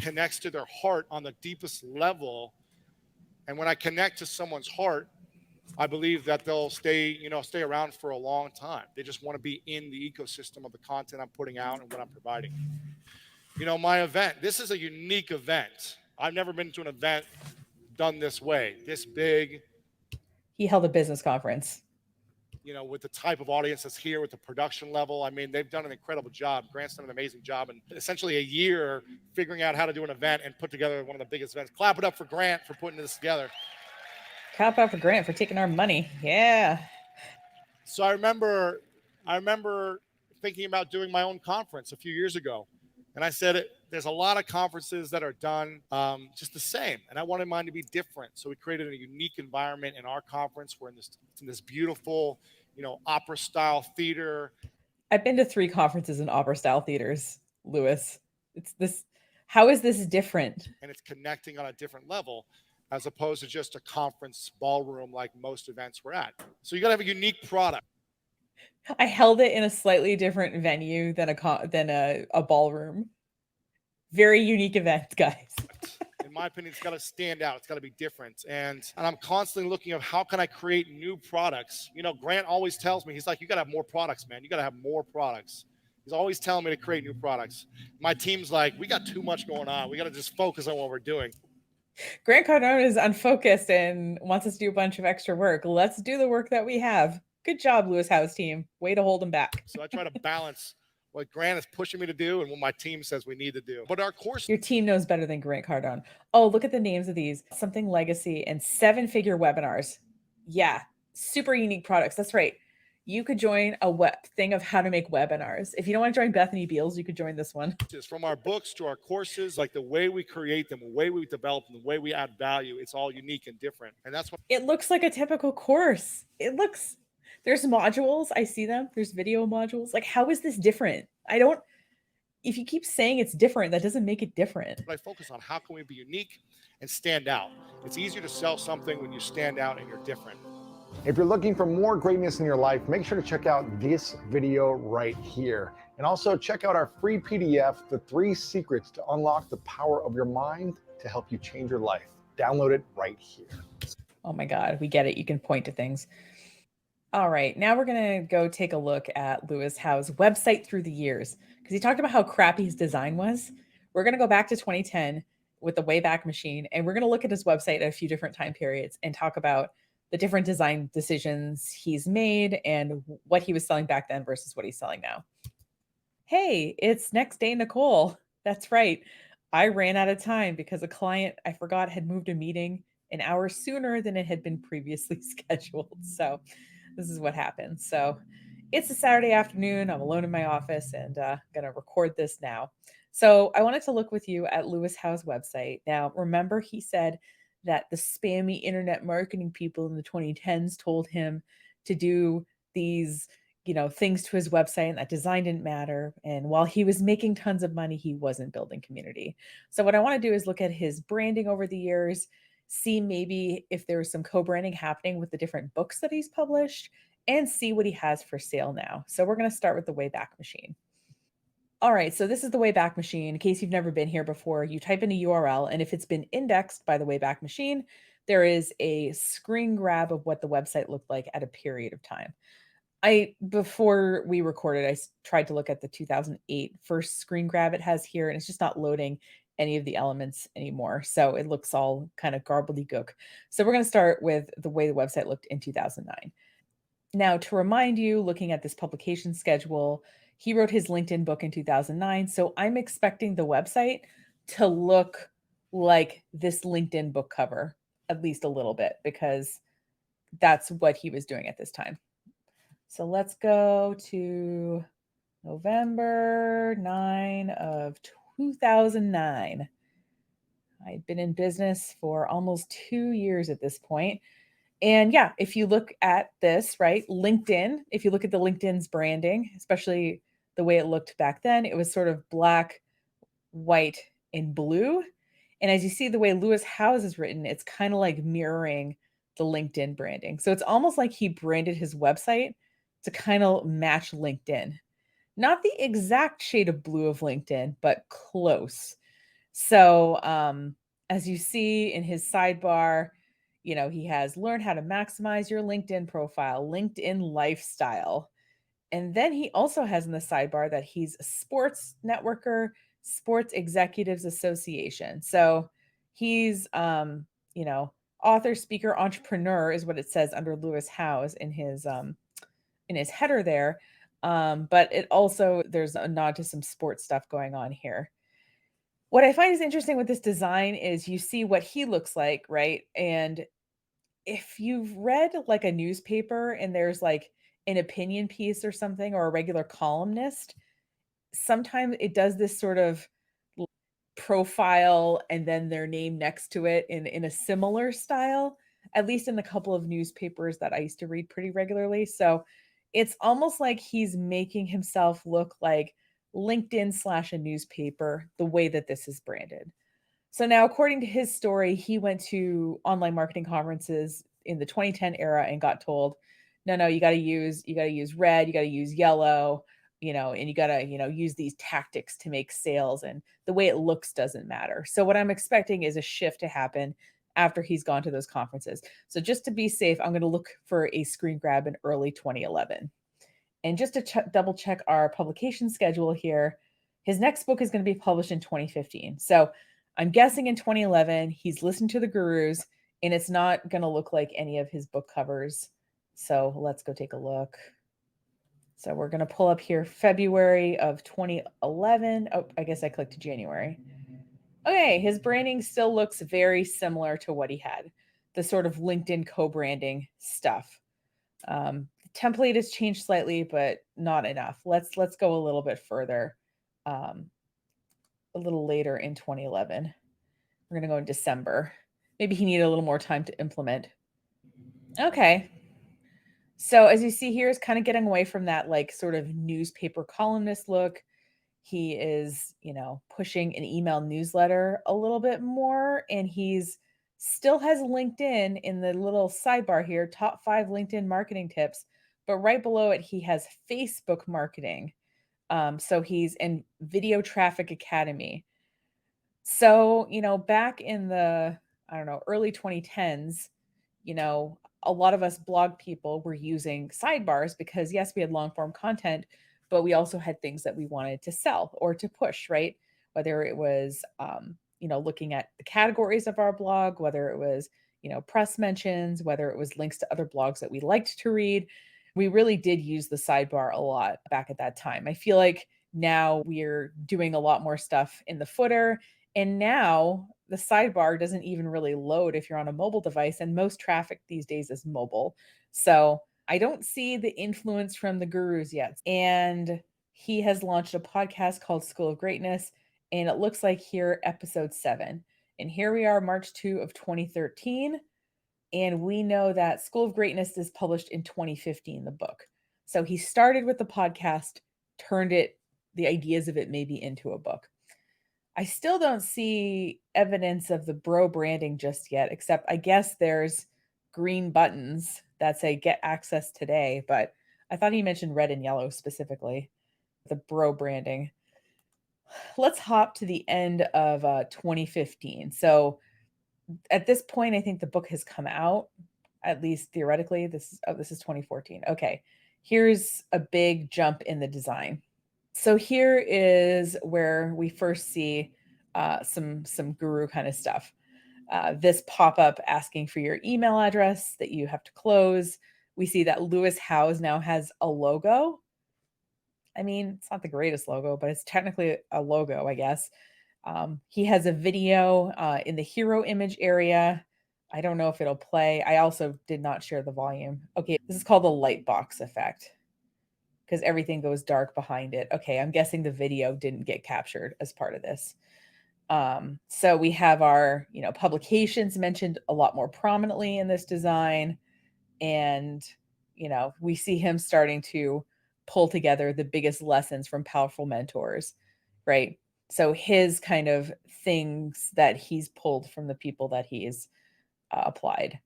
connects to their heart on the deepest level. And when I connect to someone's heart, I believe that they'll stay around for a long time. They just want to be in the ecosystem of the content I'm putting out and what I'm providing. My event, this is a unique event. I've never been to an event done this way, this big. He held a business conference. With the type of audience that's here, with the production level. I mean, they've done an incredible job. Grant's done an amazing job, and essentially a year figuring out how to do an event and put together one of the biggest events. Clap it up for Grant for putting this together. Clap out for Grant for taking our money. Yeah. So I remember thinking about doing my own conference a few years ago. And I said, there's a lot of conferences that are done just the same. And I wanted mine to be different. So we created a unique environment in our conference. We're in this beautiful, opera style theater. I've been to 3 conferences in opera style theaters, Lewis. How is this different? And it's connecting on a different level, as opposed to just a conference ballroom like most events we're at. So you got to have a unique product. I held it in a slightly different venue than a ballroom. Very unique event, guys. In my opinion, it's got to stand out. It's got to be different. And I'm constantly looking at how can I create new products. Grant always tells me, he's like, you got to have more products, man. You got to have more products. He's always telling me to create new products. My team's like, we got too much going on. We got to just focus on what we're doing. Grant Cardone is unfocused and wants us to do a bunch of extra work. Let's do the work that we have. Good job, Lewis Howe's team. Way to hold him back. So I try to balance what Grant is pushing me to do and what my team says we need to do. But our course... Your team knows better than Grant Cardone. Oh, look at the names of these. Something Legacy and 7-figure webinars. Yeah, super unique products. That's right. You could join a web thing of how to make webinars. If you don't want to join Bethany Beals, you could join this one. From our books to our courses, like the way we create them, the way we develop them, the way we add value, it's all unique and different. And that's what... It looks like a typical course. There's modules. I see them. There's video modules. Like, how is this different? If you keep saying it's different, that doesn't make it different. I focus on how can we be unique and stand out. It's easier to sell something when you stand out and you're different. If you're looking for more greatness in your life, make sure to check out this video right here. And also check out our free PDF, The 3 Secrets to Unlock the Power of Your Mind to help you change your life. Download it right here. Oh my God, we get it. You can point to things. All right, now we're going to go take a look at Lewis Howe's website through the years, because he talked about how crappy his design was. We're going to go back to 2010 with the Wayback Machine, and we're going to look at his website at a few different time periods and talk about the different design decisions he's made and what he was selling back then versus what he's selling now. Hey, it's next day, Nicole. That's right. I ran out of time because a client, I forgot, had moved a meeting an hour sooner than it had been previously scheduled. So this is what happened. So it's a Saturday afternoon. I'm alone in my office and going to record this now. So I wanted to look with you at Lewis Howe's website. Now, remember he said that the spammy internet marketing people in the 2010s told him to do these, things to his website, and that design didn't matter. And while he was making tons of money, he wasn't building community. So what I want to do is look at his branding over the years, see maybe if there was some co-branding happening with the different books that he's published, and see what he has for sale now. So we're going to start with the Wayback Machine. All right, so this is the Wayback Machine. In case you've never been here before, you type in a URL, and if it's been indexed by the Wayback Machine, there is a screen grab of what the website looked like at a period of time. Before we recorded, I tried to look at the 2008 first screen grab it has here, and it's just not loading any of the elements anymore. So it looks all kind of gobbledygook. So we're going to start with the way the website looked in 2009. Now, to remind you, looking at this publication schedule, he wrote his LinkedIn book in 2009. So I'm expecting the website to look like this LinkedIn book cover, at least a little bit, because that's what he was doing at this time. So let's go to November 9 of 2009. I had been in business for almost 2 years at this point. And yeah, if you look at this, right, LinkedIn, if you look at the LinkedIn's branding, especially the way it looked back then, it was sort of black, white, and blue. And as you see the way Lewis Howes is written, it's kind of like mirroring the LinkedIn branding. So it's almost like he branded his website to kind of match LinkedIn. Not the exact shade of blue of LinkedIn, but close. So as you see in his sidebar, he has learn how to maximize your LinkedIn profile, LinkedIn lifestyle. And then he also has in the sidebar that he's a sports networker, Sports Executives Association. So he's, author, speaker, entrepreneur is what it says under Lewis Howes in his header there. But it also, there's a nod to some sports stuff going on here. What I find is interesting with this design is you see what he looks like, right? And if you've read like a newspaper and there's like an opinion piece or something or a regular columnist, sometimes it does this sort of profile and then their name next to it in a similar style, at least in a couple of newspapers that I used to read pretty regularly. So it's almost like he's making himself look like LinkedIn / a newspaper, the way that this is branded. So now, according to his story, he went to online marketing conferences in the 2010 era and got told, no, you got to use red, you got to use yellow, and you got to, use these tactics to make sales, and the way it looks doesn't matter. So what I'm expecting is a shift to happen after he's gone to those conferences. So just to be safe, I'm going to look for a screen grab in early 2011. And just to double check our publication schedule here, his next book is going to be published in 2015. So I'm guessing in 2011, he's listened to the gurus, and it's not going to look like any of his book covers. So let's go take a look. So we're going to pull up here February of 2011. Oh, I guess I clicked January. Okay, his branding still looks very similar to what he had, the sort of LinkedIn co-branding stuff. The template has changed slightly, but not enough. Let's go a little bit further, a little later in 2011. We're going to go in December. Maybe he needed a little more time to implement. Okay. So as you see here, is kind of getting away from that like sort of newspaper columnist look. He is, pushing an email newsletter a little bit more, and he's still has LinkedIn in the little sidebar here, top 5 LinkedIn marketing tips, but right below it, he has Facebook marketing. So he's in Video Traffic Academy. So, back in the, I don't know, early 2010s, a lot of us blog people were using sidebars because, yes, we had long form content, but we also had things that we wanted to sell or to push, right? Whether it was, looking at the categories of our blog, whether it was, press mentions, whether it was links to other blogs that we liked to read. We really did use the sidebar a lot back at that time. I feel like now we're doing a lot more stuff in the footer. And now the sidebar doesn't even really load if you're on a mobile device, and most traffic these days is mobile. So I don't see the influence from the gurus yet. And he has launched a podcast called School of Greatness, and it looks like here, episode 7. And here we are, March 2 of 2013. And we know that School of Greatness is published in 2015, the book. So he started with the podcast, turned the ideas of it maybe into a book. I still don't see evidence of the bro branding just yet, except I guess there's green buttons that say get access today, but I thought he mentioned red and yellow specifically, the bro branding. Let's hop to the end of 2015. So at this point, I think the book has come out, at least theoretically. This is 2014. Okay, here's a big jump in the design. So here is where we first see some guru kind of stuff. This pop-up asking for your email address that you have to close. We see that Lewis Howes now has a logo. I mean, it's not the greatest logo, but it's technically a logo, I guess. He has a video in the hero image area. I don't know if it'll play. I also did not share the volume. Okay, this is called the light box effect because everything goes dark behind it. Okay, I'm guessing the video didn't get captured as part of this. So we have our, publications mentioned a lot more prominently in this design. And, we see him starting to pull together the biggest lessons from powerful mentors, right? So his kind of things that he's pulled from the people that he's applied.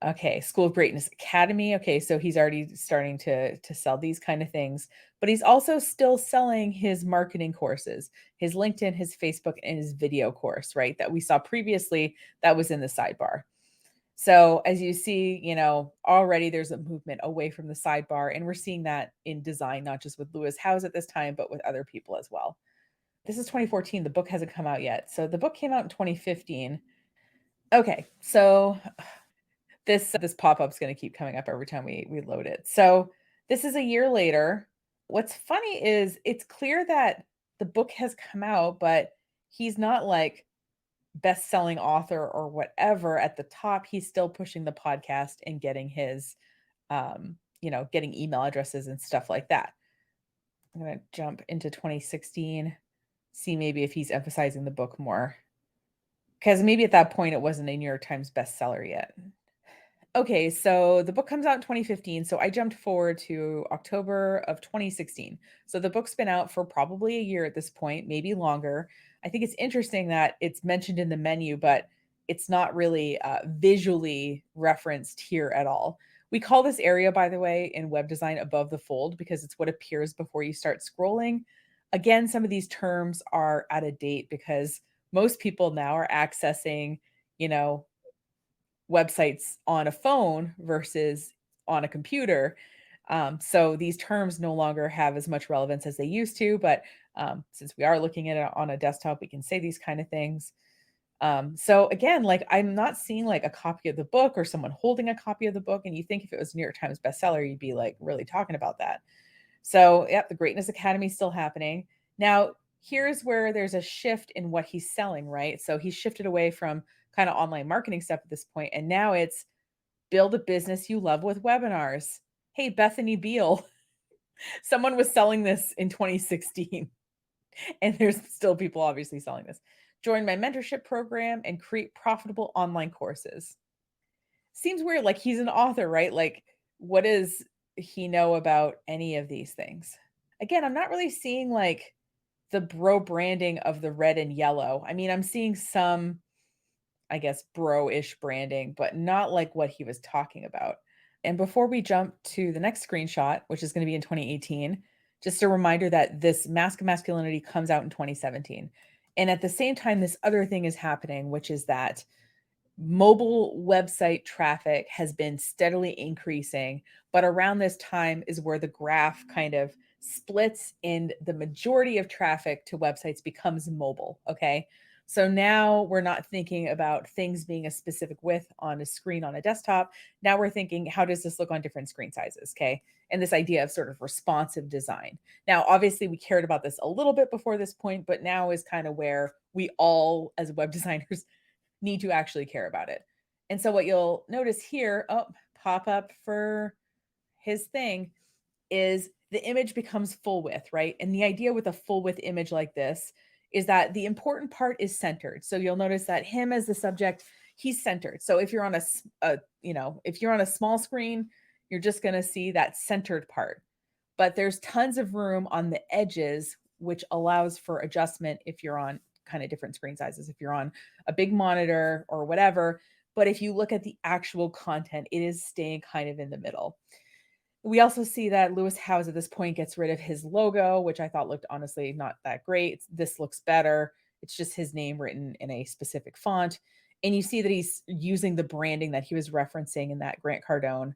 Okay, School of Greatness Academy. Okay, so he's already starting to sell these kind of things, but he's also still selling his marketing courses, his LinkedIn, his Facebook, and his video course, right? That we saw previously that was in the sidebar. So as you see, already there's a movement away from the sidebar, and we're seeing that in design, not just with Lewis Howes at this time, but with other people as well. This is 2014. The book hasn't come out yet. So the book came out in 2015. Okay, so this pop-up is going to keep coming up every time we load it. So this is a year later. What's funny is it's clear that the book has come out, but he's not like best-selling author or whatever at the top. He's still pushing the podcast and getting his, getting email addresses and stuff like that. I'm going to jump into 2016, see maybe if he's emphasizing the book more. Because maybe at that point it wasn't a New York Times bestseller yet. Okay, so the book comes out in 2015. So I jumped forward to October of 2016. So the book's been out for probably a year at this point, maybe longer. I think it's interesting that it's mentioned in the menu, but it's not really visually referenced here at all. We call this area, by the way, in web design above the fold because it's what appears before you start scrolling. Again, some of these terms are out of date because most people now are accessing, websites on a phone versus on a computer. So these terms no longer have as much relevance as they used to, but since we are looking at it on a desktop, we can say these kind of things. So again, like I'm not seeing like a copy of the book or someone holding a copy of the book. And you think if it was New York Times bestseller, you'd be like really talking about that. So yep, the Greatness Academy is still happening. Now, here's where there's a shift in what he's selling, right? So he's shifted away from kind of online marketing stuff at this point, and now it's build a business you love with webinars. Hey, Bethany Beal, someone was selling this in 2016, and there's still people obviously selling this. Join my mentorship program and create profitable online courses. Seems weird, like he's an author, right? Like, what does he know about any of these things? Again, I'm not really seeing like the bro branding of the red and yellow. I mean, I'm seeing some, I guess, bro-ish branding, but not like what he was talking about. And before we jump to the next screenshot, which is going to be in 2018, just a reminder that this Mask of Masculinity comes out in 2017. And at the same time, this other thing is happening, which is that mobile website traffic has been steadily increasing, but around this time is where the graph kind of splits and the majority of traffic to websites becomes mobile. Okay. So now we're not thinking about things being a specific width on a screen on a desktop. Now we're thinking, how does this look on different screen sizes? Okay. And this idea of sort of responsive design. Now, obviously, we cared about this a little bit before this point, but now is kind of where we all, as web designers, need to actually care about it. And so what you'll notice here, pop up for his thing, is the image becomes full width, right? And the idea with a full width image like this is that the important part is centered. So you'll notice that him as the subject, he's centered. So if you're on if you're on a small screen, you're just going to see that centered part. But there's tons of room on the edges, which allows for adjustment if you're on kind of different screen sizes, if you're on a big monitor or whatever. But if you look at the actual content, it is staying kind of in the middle. We also see that Lewis Howes at this point gets rid of his logo, which I thought looked honestly not that great. This looks better. It's just his name written in a specific font. And you see that he's using the branding that he was referencing in that Grant Cardone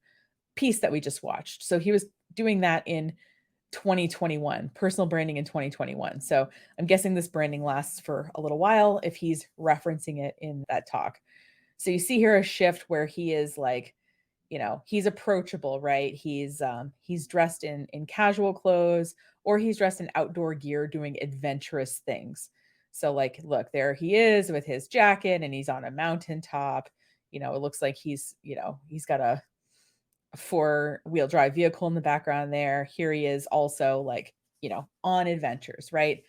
piece that we just watched. So he was doing that in 2021, personal branding in 2021. So I'm guessing this branding lasts for a little while if he's referencing it in that talk. So you see here a shift where he is like he's approachable, right? He's dressed in casual clothes, or he's dressed in outdoor gear doing adventurous things. So like, look, there he is with his jacket and he's on a mountaintop. It looks like he's got a four-wheel drive vehicle in the background there. Here he is also like, on adventures, right?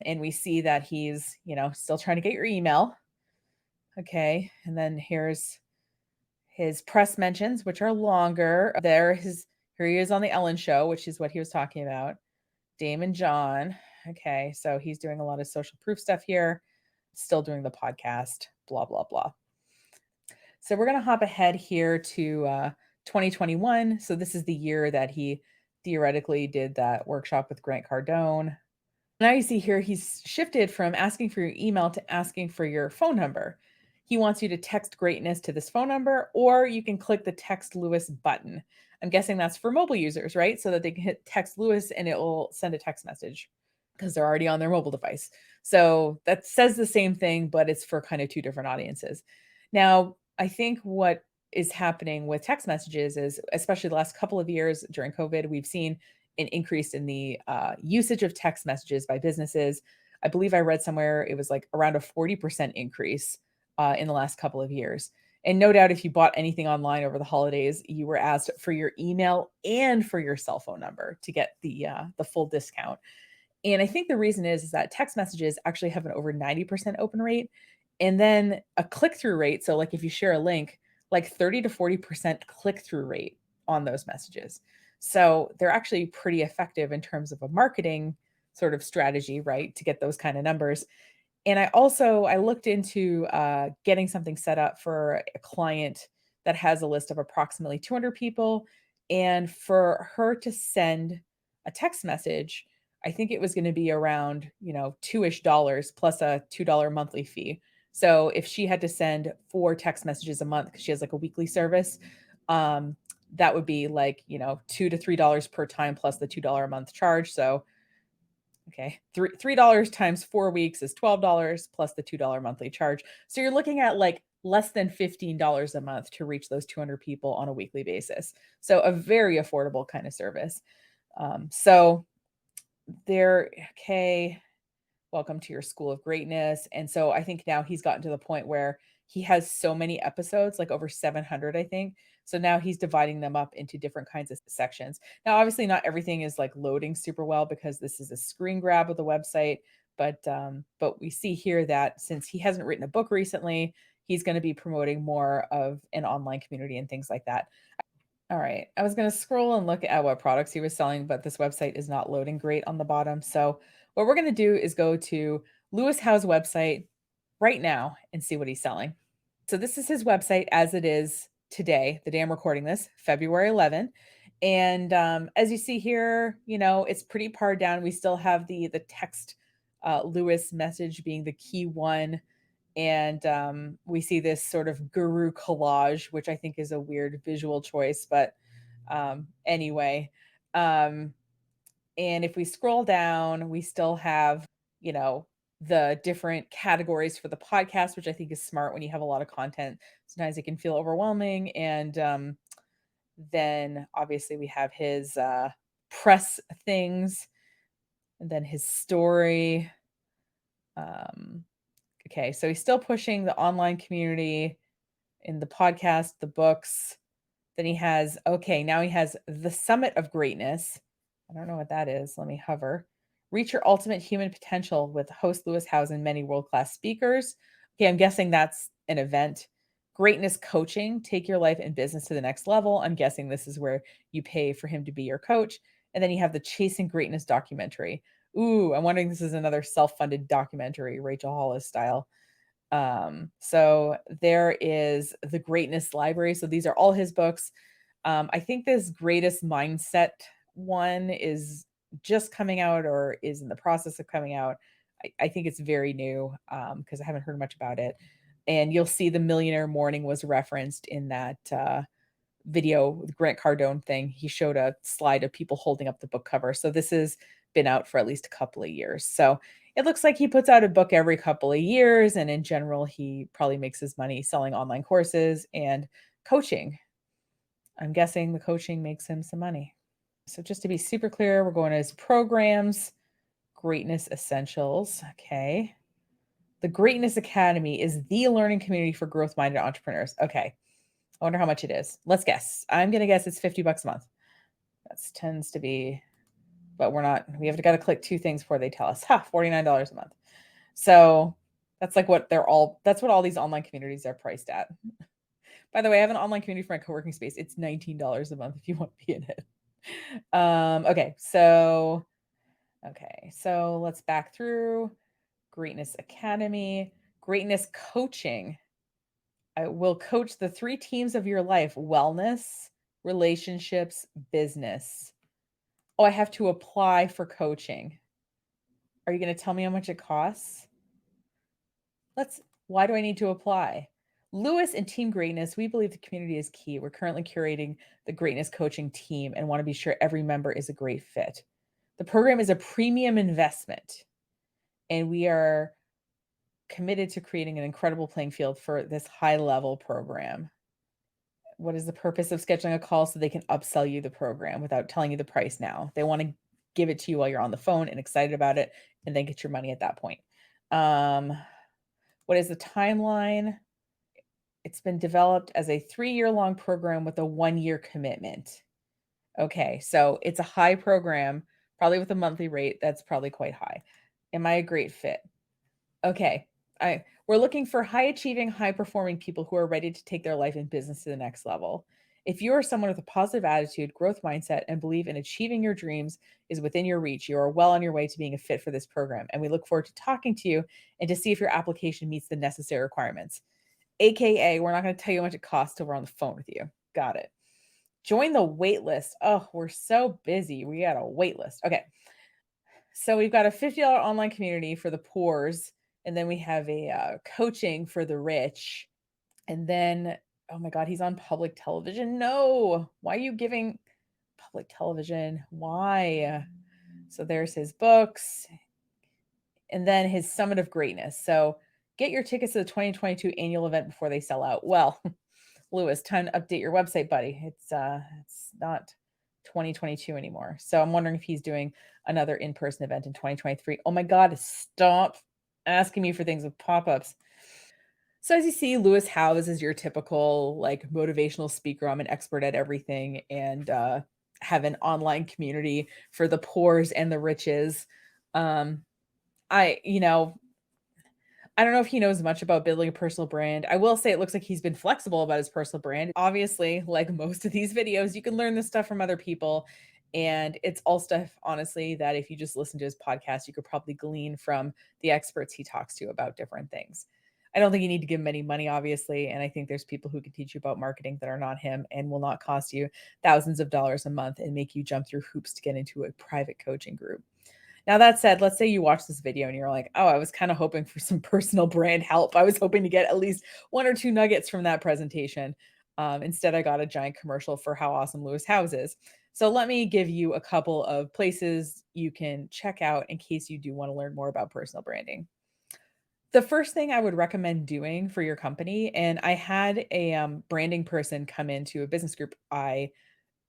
And we see that he's, still trying to get your email. Okay. And then here's his press mentions, which are longer. Here he is on the Ellen Show, which is what he was talking about. Damon John. Okay. So he's doing a lot of social proof stuff here, still doing the podcast, blah, blah, blah. So we're going to hop ahead here to 2021. So this is the year that he theoretically did that workshop with Grant Cardone. Now you see here, he's shifted from asking for your email to asking for your phone number. He wants you to text greatness to this phone number, or you can click the text Lewis button. I'm guessing that's for mobile users, right? So that they can hit text Lewis and it will send a text message because they're already on their mobile device. So that says the same thing, but it's for kind of two different audiences. Now, I think what is happening with text messages is, especially the last couple of years during COVID, we've seen an increase in the usage of text messages by businesses. I believe I read somewhere it was like around a 40% increase in the last couple of years. And no doubt, if you bought anything online over the holidays, you were asked for your email and for your cell phone number to get the full discount. And I think the reason is that text messages actually have an over 90% open rate, and then a click-through rate. So like if you share a link, like 30 to 40% click-through rate on those messages. So they're actually pretty effective in terms of a marketing sort of strategy, right, to get those kind of numbers. And I looked into getting something set up for a client that has a list of approximately 200 people. And for her to send a text message, I think it was going to be around, $2-ish plus a $2 monthly fee. So if she had to send 4 text messages a month, because she has like a weekly service, that would be like, $2 to $3 per time plus the $2 a month charge. So okay, $3 times 4 weeks is $12 plus the $2 monthly charge. So you're looking at like less than $15 a month to reach those 200 people on a weekly basis. So a very affordable kind of service. Okay, welcome to your school of greatness. And so I think now he's gotten to the point where he has so many episodes, like over 700, I think. So now he's dividing them up into different kinds of sections. Now, obviously not everything is like loading super well because this is a screen grab of the website. But we see here that since he hasn't written a book recently, he's going to be promoting more of an online community and things like that. All right. I was going to scroll and look at what products he was selling, but this website is not loading great on the bottom. So what we're going to do is go to Lewis Howe's website right now and see what he's selling. So this is his website as it is today, the day I'm recording this, February 11. And as you see here, it's pretty pared down. We still have the text Lewis message being the key one. And we see this sort of guru collage, which I think is a weird visual choice, but anyway. And if we scroll down, we still have, the different categories for the podcast, which I think is smart when you have a lot of content. Sometimes it can feel overwhelming. And then obviously we have his press things, and then his story. Okay, so he's still pushing the online community in the podcast, the books. Then he has the Summit of Greatness. I don't know what that is. Let me hover. Reach your ultimate human potential with host Lewis Howes and many world-class speakers. Okay, I'm guessing that's an event. Greatness Coaching, take your life and business to the next level. I'm guessing this is where you pay for him to be your coach. And then you have the Chasing Greatness documentary. Ooh, I'm wondering if this is another self-funded documentary, Rachel Hollis style. So there is the Greatness Library. So these are all his books. I think this Greatest Mindset one is just coming out or is in the process of coming out. I think it's very new because I haven't heard much about it. And you'll see the Millionaire Morning was referenced in that video with Grant Cardone thing. He showed a slide of people holding up the book cover. So this has been out for at least a couple of years. So it looks like he puts out a book every couple of years. And in general, he probably makes his money selling online courses and coaching. I'm guessing the coaching makes him some money. So just to be super clear, we're going to his programs, Greatness Essentials. Okay. The Greatness Academy is the learning community for growth-minded entrepreneurs. Okay. I wonder how much it is. Let's guess. I'm going to guess it's $50 a month. That tends to be, but we're not, we have got to click two things before they tell us. $49 a month. So that's like what that's what all these online communities are priced at. By the way, I have an online community for my co-working space. It's $19 a month if you want to be in it. Okay. So let's back through. Greatness Academy, Greatness Coaching. I will coach the 3 teams of your life: wellness, relationships, business. Oh, I have to apply for coaching. Are you going to tell me how much it costs? Why do I need to apply? Lewis and Team Greatness, we believe the community is key. We're currently curating the Greatness Coaching team and want to be sure every member is a great fit. The program is a premium investment, and we are committed to creating an incredible playing field for this high-level program. What is the purpose of scheduling a call? So they can upsell you the program without telling you the price now. They want to give it to you while you're on the phone and excited about it, and then get your money at that point. What is the timeline? It's been developed as a 3-year-long program with a 1-year commitment. Okay, so it's a high program, probably with a monthly rate that's probably quite high. Am I a great fit? Okay, we're looking for high-achieving, high-performing people who are ready to take their life and business to the next level. If you are someone with a positive attitude, growth mindset, and believe in achieving your dreams is within your reach, you are well on your way to being a fit for this program. And we look forward to talking to you and to see if your application meets the necessary requirements. AKA, we're not going to tell you how much it costs till we're on the phone with you. Got it. Join the wait list. Oh, we're so busy. We got a wait list. Okay. So we've got a $50 online community for the poors. And then we have a coaching for the rich. And then, oh my God, he's on public television. No, why are you giving public television? Why? So there's his books and then his Summit of Greatness. So get your tickets to the 2022 annual event before they sell out. Well, Lewis, time to update your website, buddy. It's not 2022 anymore. So I'm wondering if he's doing another in-person event in 2023. Oh my God, stop asking me for things with pop-ups. So as you see, Lewis Howes is your typical like motivational speaker. I'm an expert at everything and have an online community for the poors and the riches. I, you know, I don't know if he knows much about building a personal brand. I will say it looks like he's been flexible about his personal brand. Obviously, like most of these videos, you can learn this stuff from other people. And it's all stuff, honestly, that if you just listen to his podcast, you could probably glean from the experts he talks to about different things. I don't think you need to give him any money, obviously. And I think there's people who can teach you about marketing that are not him and will not cost you thousands of dollars a month and make you jump through hoops to get into a private coaching group. Now, that said, let's say you watch this video and you're like, oh, I was kind of hoping for some personal brand help. I was hoping to get at least 1 or 2 nuggets from that presentation. Instead, I got a giant commercial for how awesome Lewis Howes is. So let me give you a couple of places you can check out in case you do want to learn more about personal branding. The first thing I would recommend doing for your company, and I had a branding person come into a business group I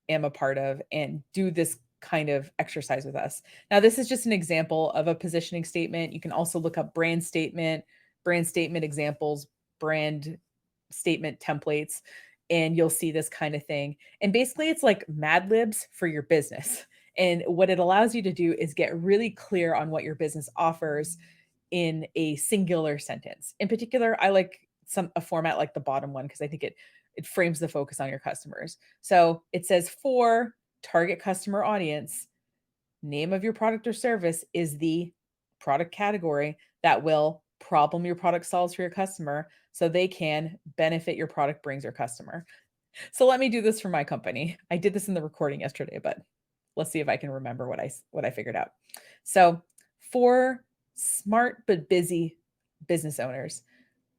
am a part of and do this kind of exercise with us. Now, this is just an example of a positioning statement. You can also look up brand statement examples, brand statement templates, and you'll see this kind of thing. And basically, it's like Mad Libs for your business. And what it allows you to do is get really clear on what your business offers in a singular sentence. In particular, I like a format like the bottom one because I think it frames the focus on your customers. So it says for target customer audience, name of your product or service is the product category that will problem your product solves for your customer so they can benefit your product brings your customer. So let me do this for my company. I did this in the recording yesterday, but let's see if I can remember what I figured out. So for smart but busy business owners,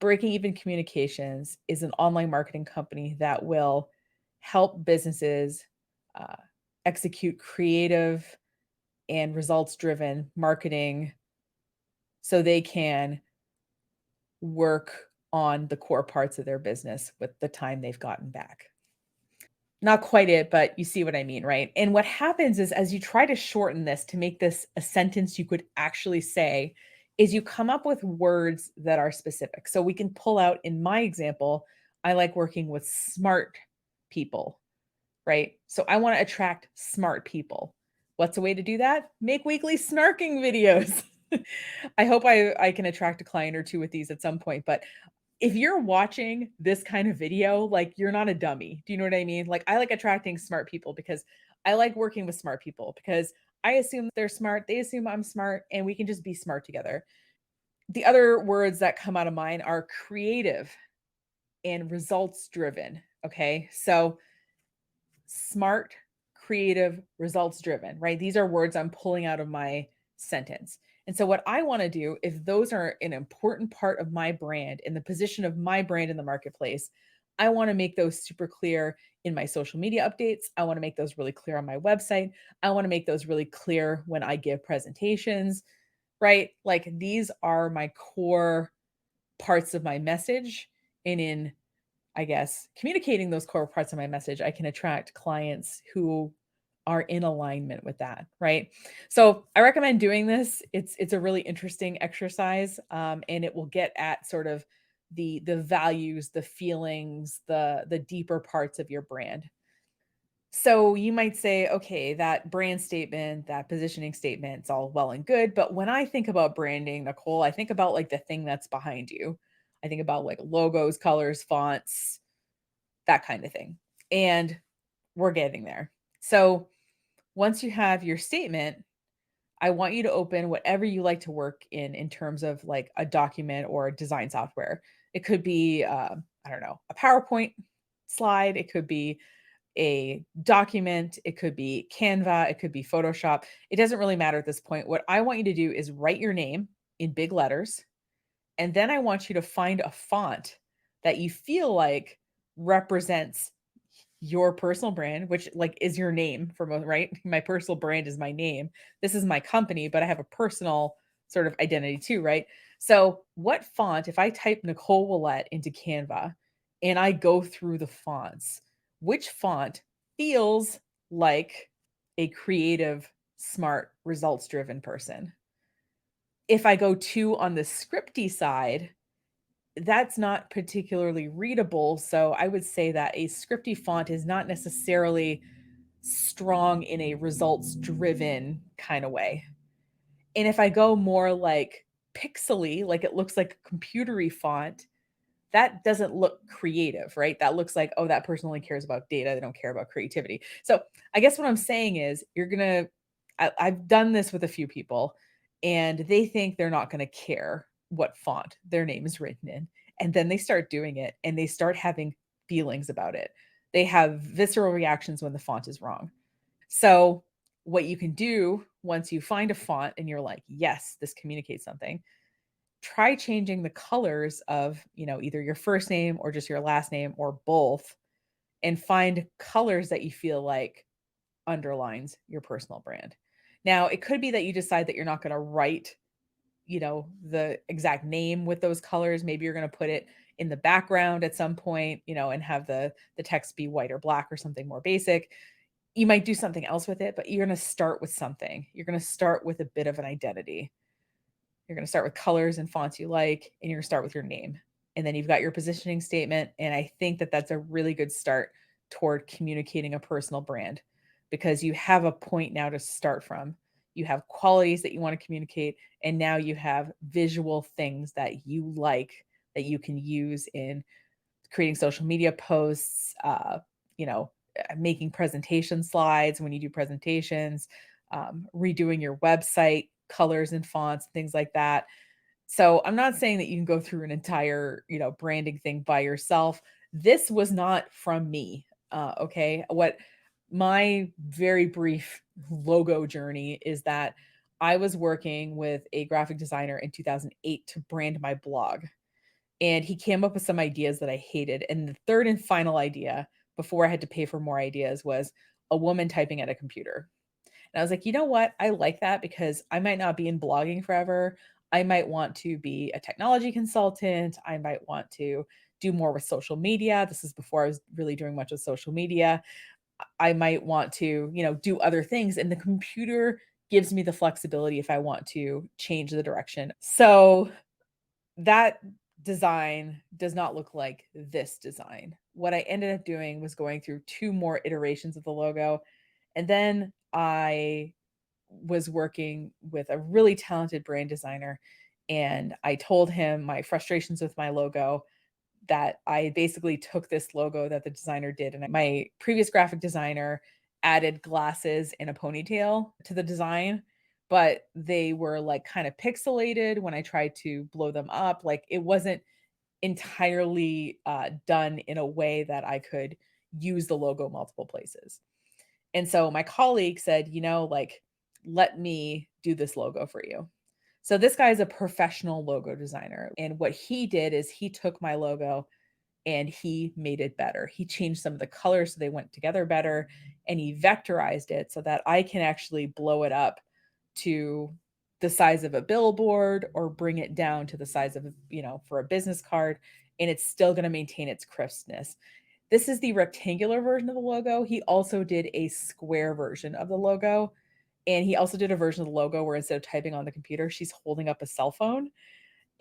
Breaking Even Communications is an online marketing company that will help businesses uh, execute creative and results-driven marketing so they can work on the core parts of their business with the time they've gotten back. not quite it, but you see what I mean, right? And what happens is as you try to shorten this to make this a sentence you could actually say, is you come up with words that are specific. So we can pull out in my example, I like working with smart people, right? So I want to attract smart people. What's a way to do that? Make weekly snarking videos. I hope I can attract a client or two with these at some point, but if you're watching this kind of video, like, you're not a dummy. Do you know what I mean? Like, I like attracting smart people because I like working with smart people because I assume they're smart, they assume I'm smart, and we can just be smart together. The other words that come out of mine are creative and results driven. Okay. So, smart, creative, results driven, right? These are words I'm pulling out of my sentence. And so, what I want to do, if those are an important part of my brand and the position of my brand in the marketplace, I want to make those super clear in my social media updates. I want to make those really clear on my website. I want to make those really clear when I give presentations, right? Like, these are my core parts of my message. And in, I guess, communicating those core parts of my message, I can attract clients who are in alignment with that, right? So I recommend doing this. It's a really interesting exercise, and it will get at sort of the values, the feelings, the deeper parts of your brand. So you might say, okay, that brand statement, that positioning statement, it's all well and good. But when I think about branding, Nicole, I think about like the thing that's behind you. I think about like logos, colors, fonts, that kind of thing. And we're getting there. So once you have your statement, I want you to open whatever you like to work in terms of like a document or design software. It could be, I don't know, a PowerPoint slide. It could be a document. It could be Canva. It could be Photoshop. It doesn't really matter at this point. What I want you to do is write your name in big letters. And then I want you to find a font that you feel like represents your personal brand, which like is your name for most, right? My personal brand is my name. This is my company, but I have a personal sort of identity too, right? So, what font, if I type Nicole Willette into Canva and I go through the fonts, which font feels like a creative, smart, results driven person? If I go too on the scripty side, that's not particularly readable. So I would say that a scripty font is not necessarily strong in a results driven kind of way. And if I go more like pixely, like it looks like a computery font, that doesn't look creative, right? That looks like, oh, that person only cares about data. They don't care about creativity. So I guess what I'm saying is I've done this with a few people and they think they're not going to care what font their name is written in. And then they start doing it and they start having feelings about it. They have visceral reactions when the font is wrong. So what you can do once you find a font and you're like, yes, this communicates something, try changing the colors of, either your first name or just your last name or both, and find colors that you feel like underlines your personal brand. Now, it could be that you decide that you're not going to write, the exact name with those colors. Maybe you're going to put it in the background at some point, and have the text be white or black or something more basic. You might do something else with it, but you're going to start with something. You're going to start with a bit of an identity. You're going to start with colors and fonts you like, and you're going to start with your name. And then you've got your positioning statement. And I think that that's a really good start toward communicating a personal brand because you have a point now to start from. You have qualities that you want to communicate. And now you have visual things that you like that you can use in creating social media posts, making presentation slides when you do presentations, redoing your website, colors and fonts, things like that. So I'm not saying that you can go through an entire, branding thing by yourself. This was not from me. Okay. What my very brief logo journey is that I was working with a graphic designer in 2008 to brand my blog. And he came up with some ideas that I hated. And the third and final idea, before I had to pay for more ideas, was a woman typing at a computer. And I was like, you know what? I like that because I might not be in blogging forever. I might want to be a technology consultant. I might want to do more with social media. This is before I was really doing much with social media. I might want to, do other things. And the computer gives me the flexibility if I want to change the direction. So that design does not look like this design. What I ended up doing was going through 2 more iterations of the logo. And then I was working with a really talented brand designer. And I told him my frustrations with my logo, that I basically took this logo that the designer did. And my previous graphic designer added glasses and a ponytail to the design, but they were like kind of pixelated when I tried to blow them up. Like it wasn't entirely done in a way that I could use the logo multiple places. And so my colleague said, like, let me do this logo for you. So this guy is a professional logo designer. And what he did is he took my logo and he made it better. He changed some of the colors so they went together better, and he vectorized it so that I can actually blow it up to the size of a billboard or bring it down to the size of, for a business card, and it's still going to maintain its crispness. This is the rectangular version of the logo. He also did a square version of the logo. And he also did a version of the logo where instead of typing on the computer, she's holding up a cell phone.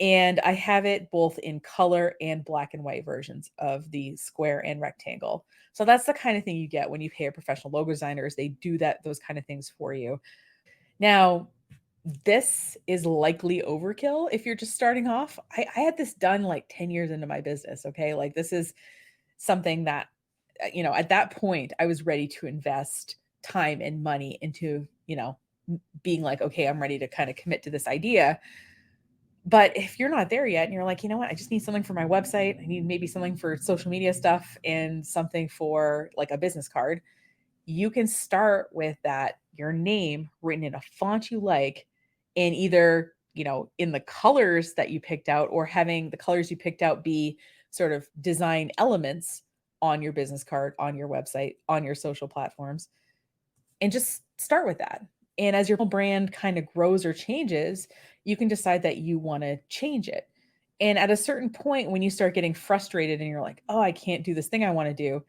And I have it both in color and black and white versions of the square and rectangle. So that's the kind of thing you get when you pay a professional logo designer, is they do those kind of things for you. Now, this is likely overkill if you're just starting off. I had this done like 10 years into my business. Okay. Like this is something that, at that point I was ready to invest time and money into, being like, okay, I'm ready to kind of commit to this idea. But if you're not there yet and you're like, you know what, I just need something for my website, I need maybe something for social media stuff and something for like a business card, you can start with your name written in a font you like, and either, in the colors that you picked out, or having the colors you picked out be sort of design elements on your business card, on your website, on your social platforms, and just start with that. And as your brand kind of grows or changes, you can decide that you want to change it. And at a certain point, when you start getting frustrated and you're like, oh, I can't do this thing I want to do,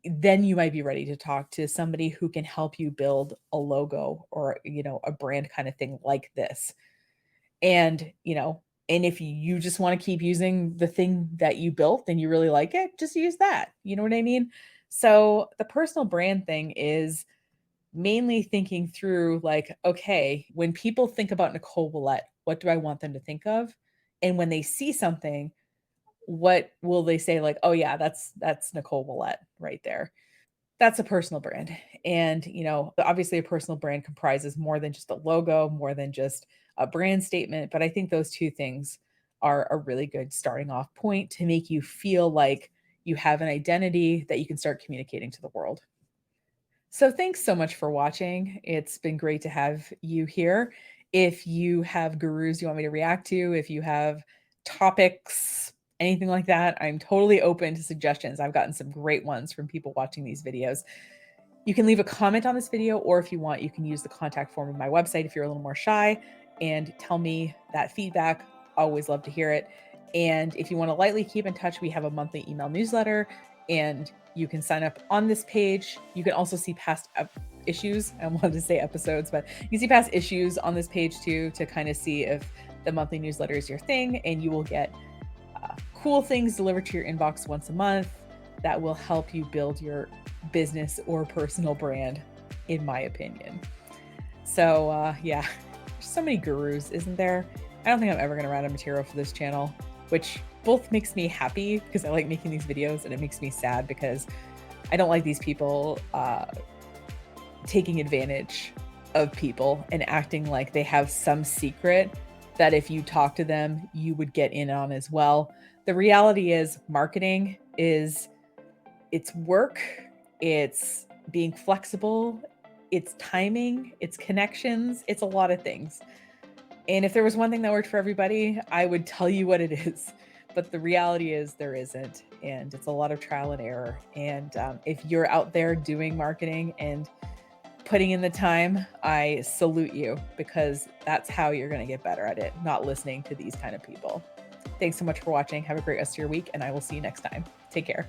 then you might be ready to talk to somebody who can help you build a logo or, a brand kind of thing like this. And, and if you just want to keep using the thing that you built and you really like it, just use that. You know what I mean? So the personal brand thing is mainly thinking through like, okay, when people think about Nicole Willette, what do I want them to think of? And when they see something, what will they say? Like, oh yeah, that's Nicole Willette right there. That's a personal brand. And, obviously a personal brand comprises more than just a logo, more than just a brand statement. But I think those two things are a really good starting off point to make you feel like you have an identity that you can start communicating to the world. So thanks so much for watching. It's been great to have you here. If you have gurus you want me to react to, if you have topics, anything like that, I'm totally open to suggestions. I've gotten some great ones from people watching these videos. You can leave a comment on this video, or if you want, you can use the contact form of my website if you're a little more shy, and tell me that feedback. Always love to hear it. And if you want to lightly keep in touch, we have a monthly email newsletter, and you can sign up on this page. You can also see past issues. I wanted to say episodes, but you can see past issues on this page too, to kind of see if the monthly newsletter is your thing, and you will get cool things delivered to your inbox once a month that will help you build your business or personal brand, in my opinion. So yeah, there's so many gurus, isn't there? I don't think I'm ever going to run out of material for this channel, which both makes me happy because I like making these videos, and it makes me sad because I don't like these people taking advantage of people and acting like they have some secret that if you talk to them, you would get in on as well. The reality is marketing it's work, it's being flexible, it's timing, it's connections, it's a lot of things. And if there was one thing that worked for everybody, I would tell you what it is. But the reality is there isn't. And it's a lot of trial and error. And if you're out there doing marketing and putting in the time, I salute you, because that's how you're going to get better at it, not listening to these kind of people. Thanks so much for watching. Have a great rest of your week, and I will see you next time. Take care.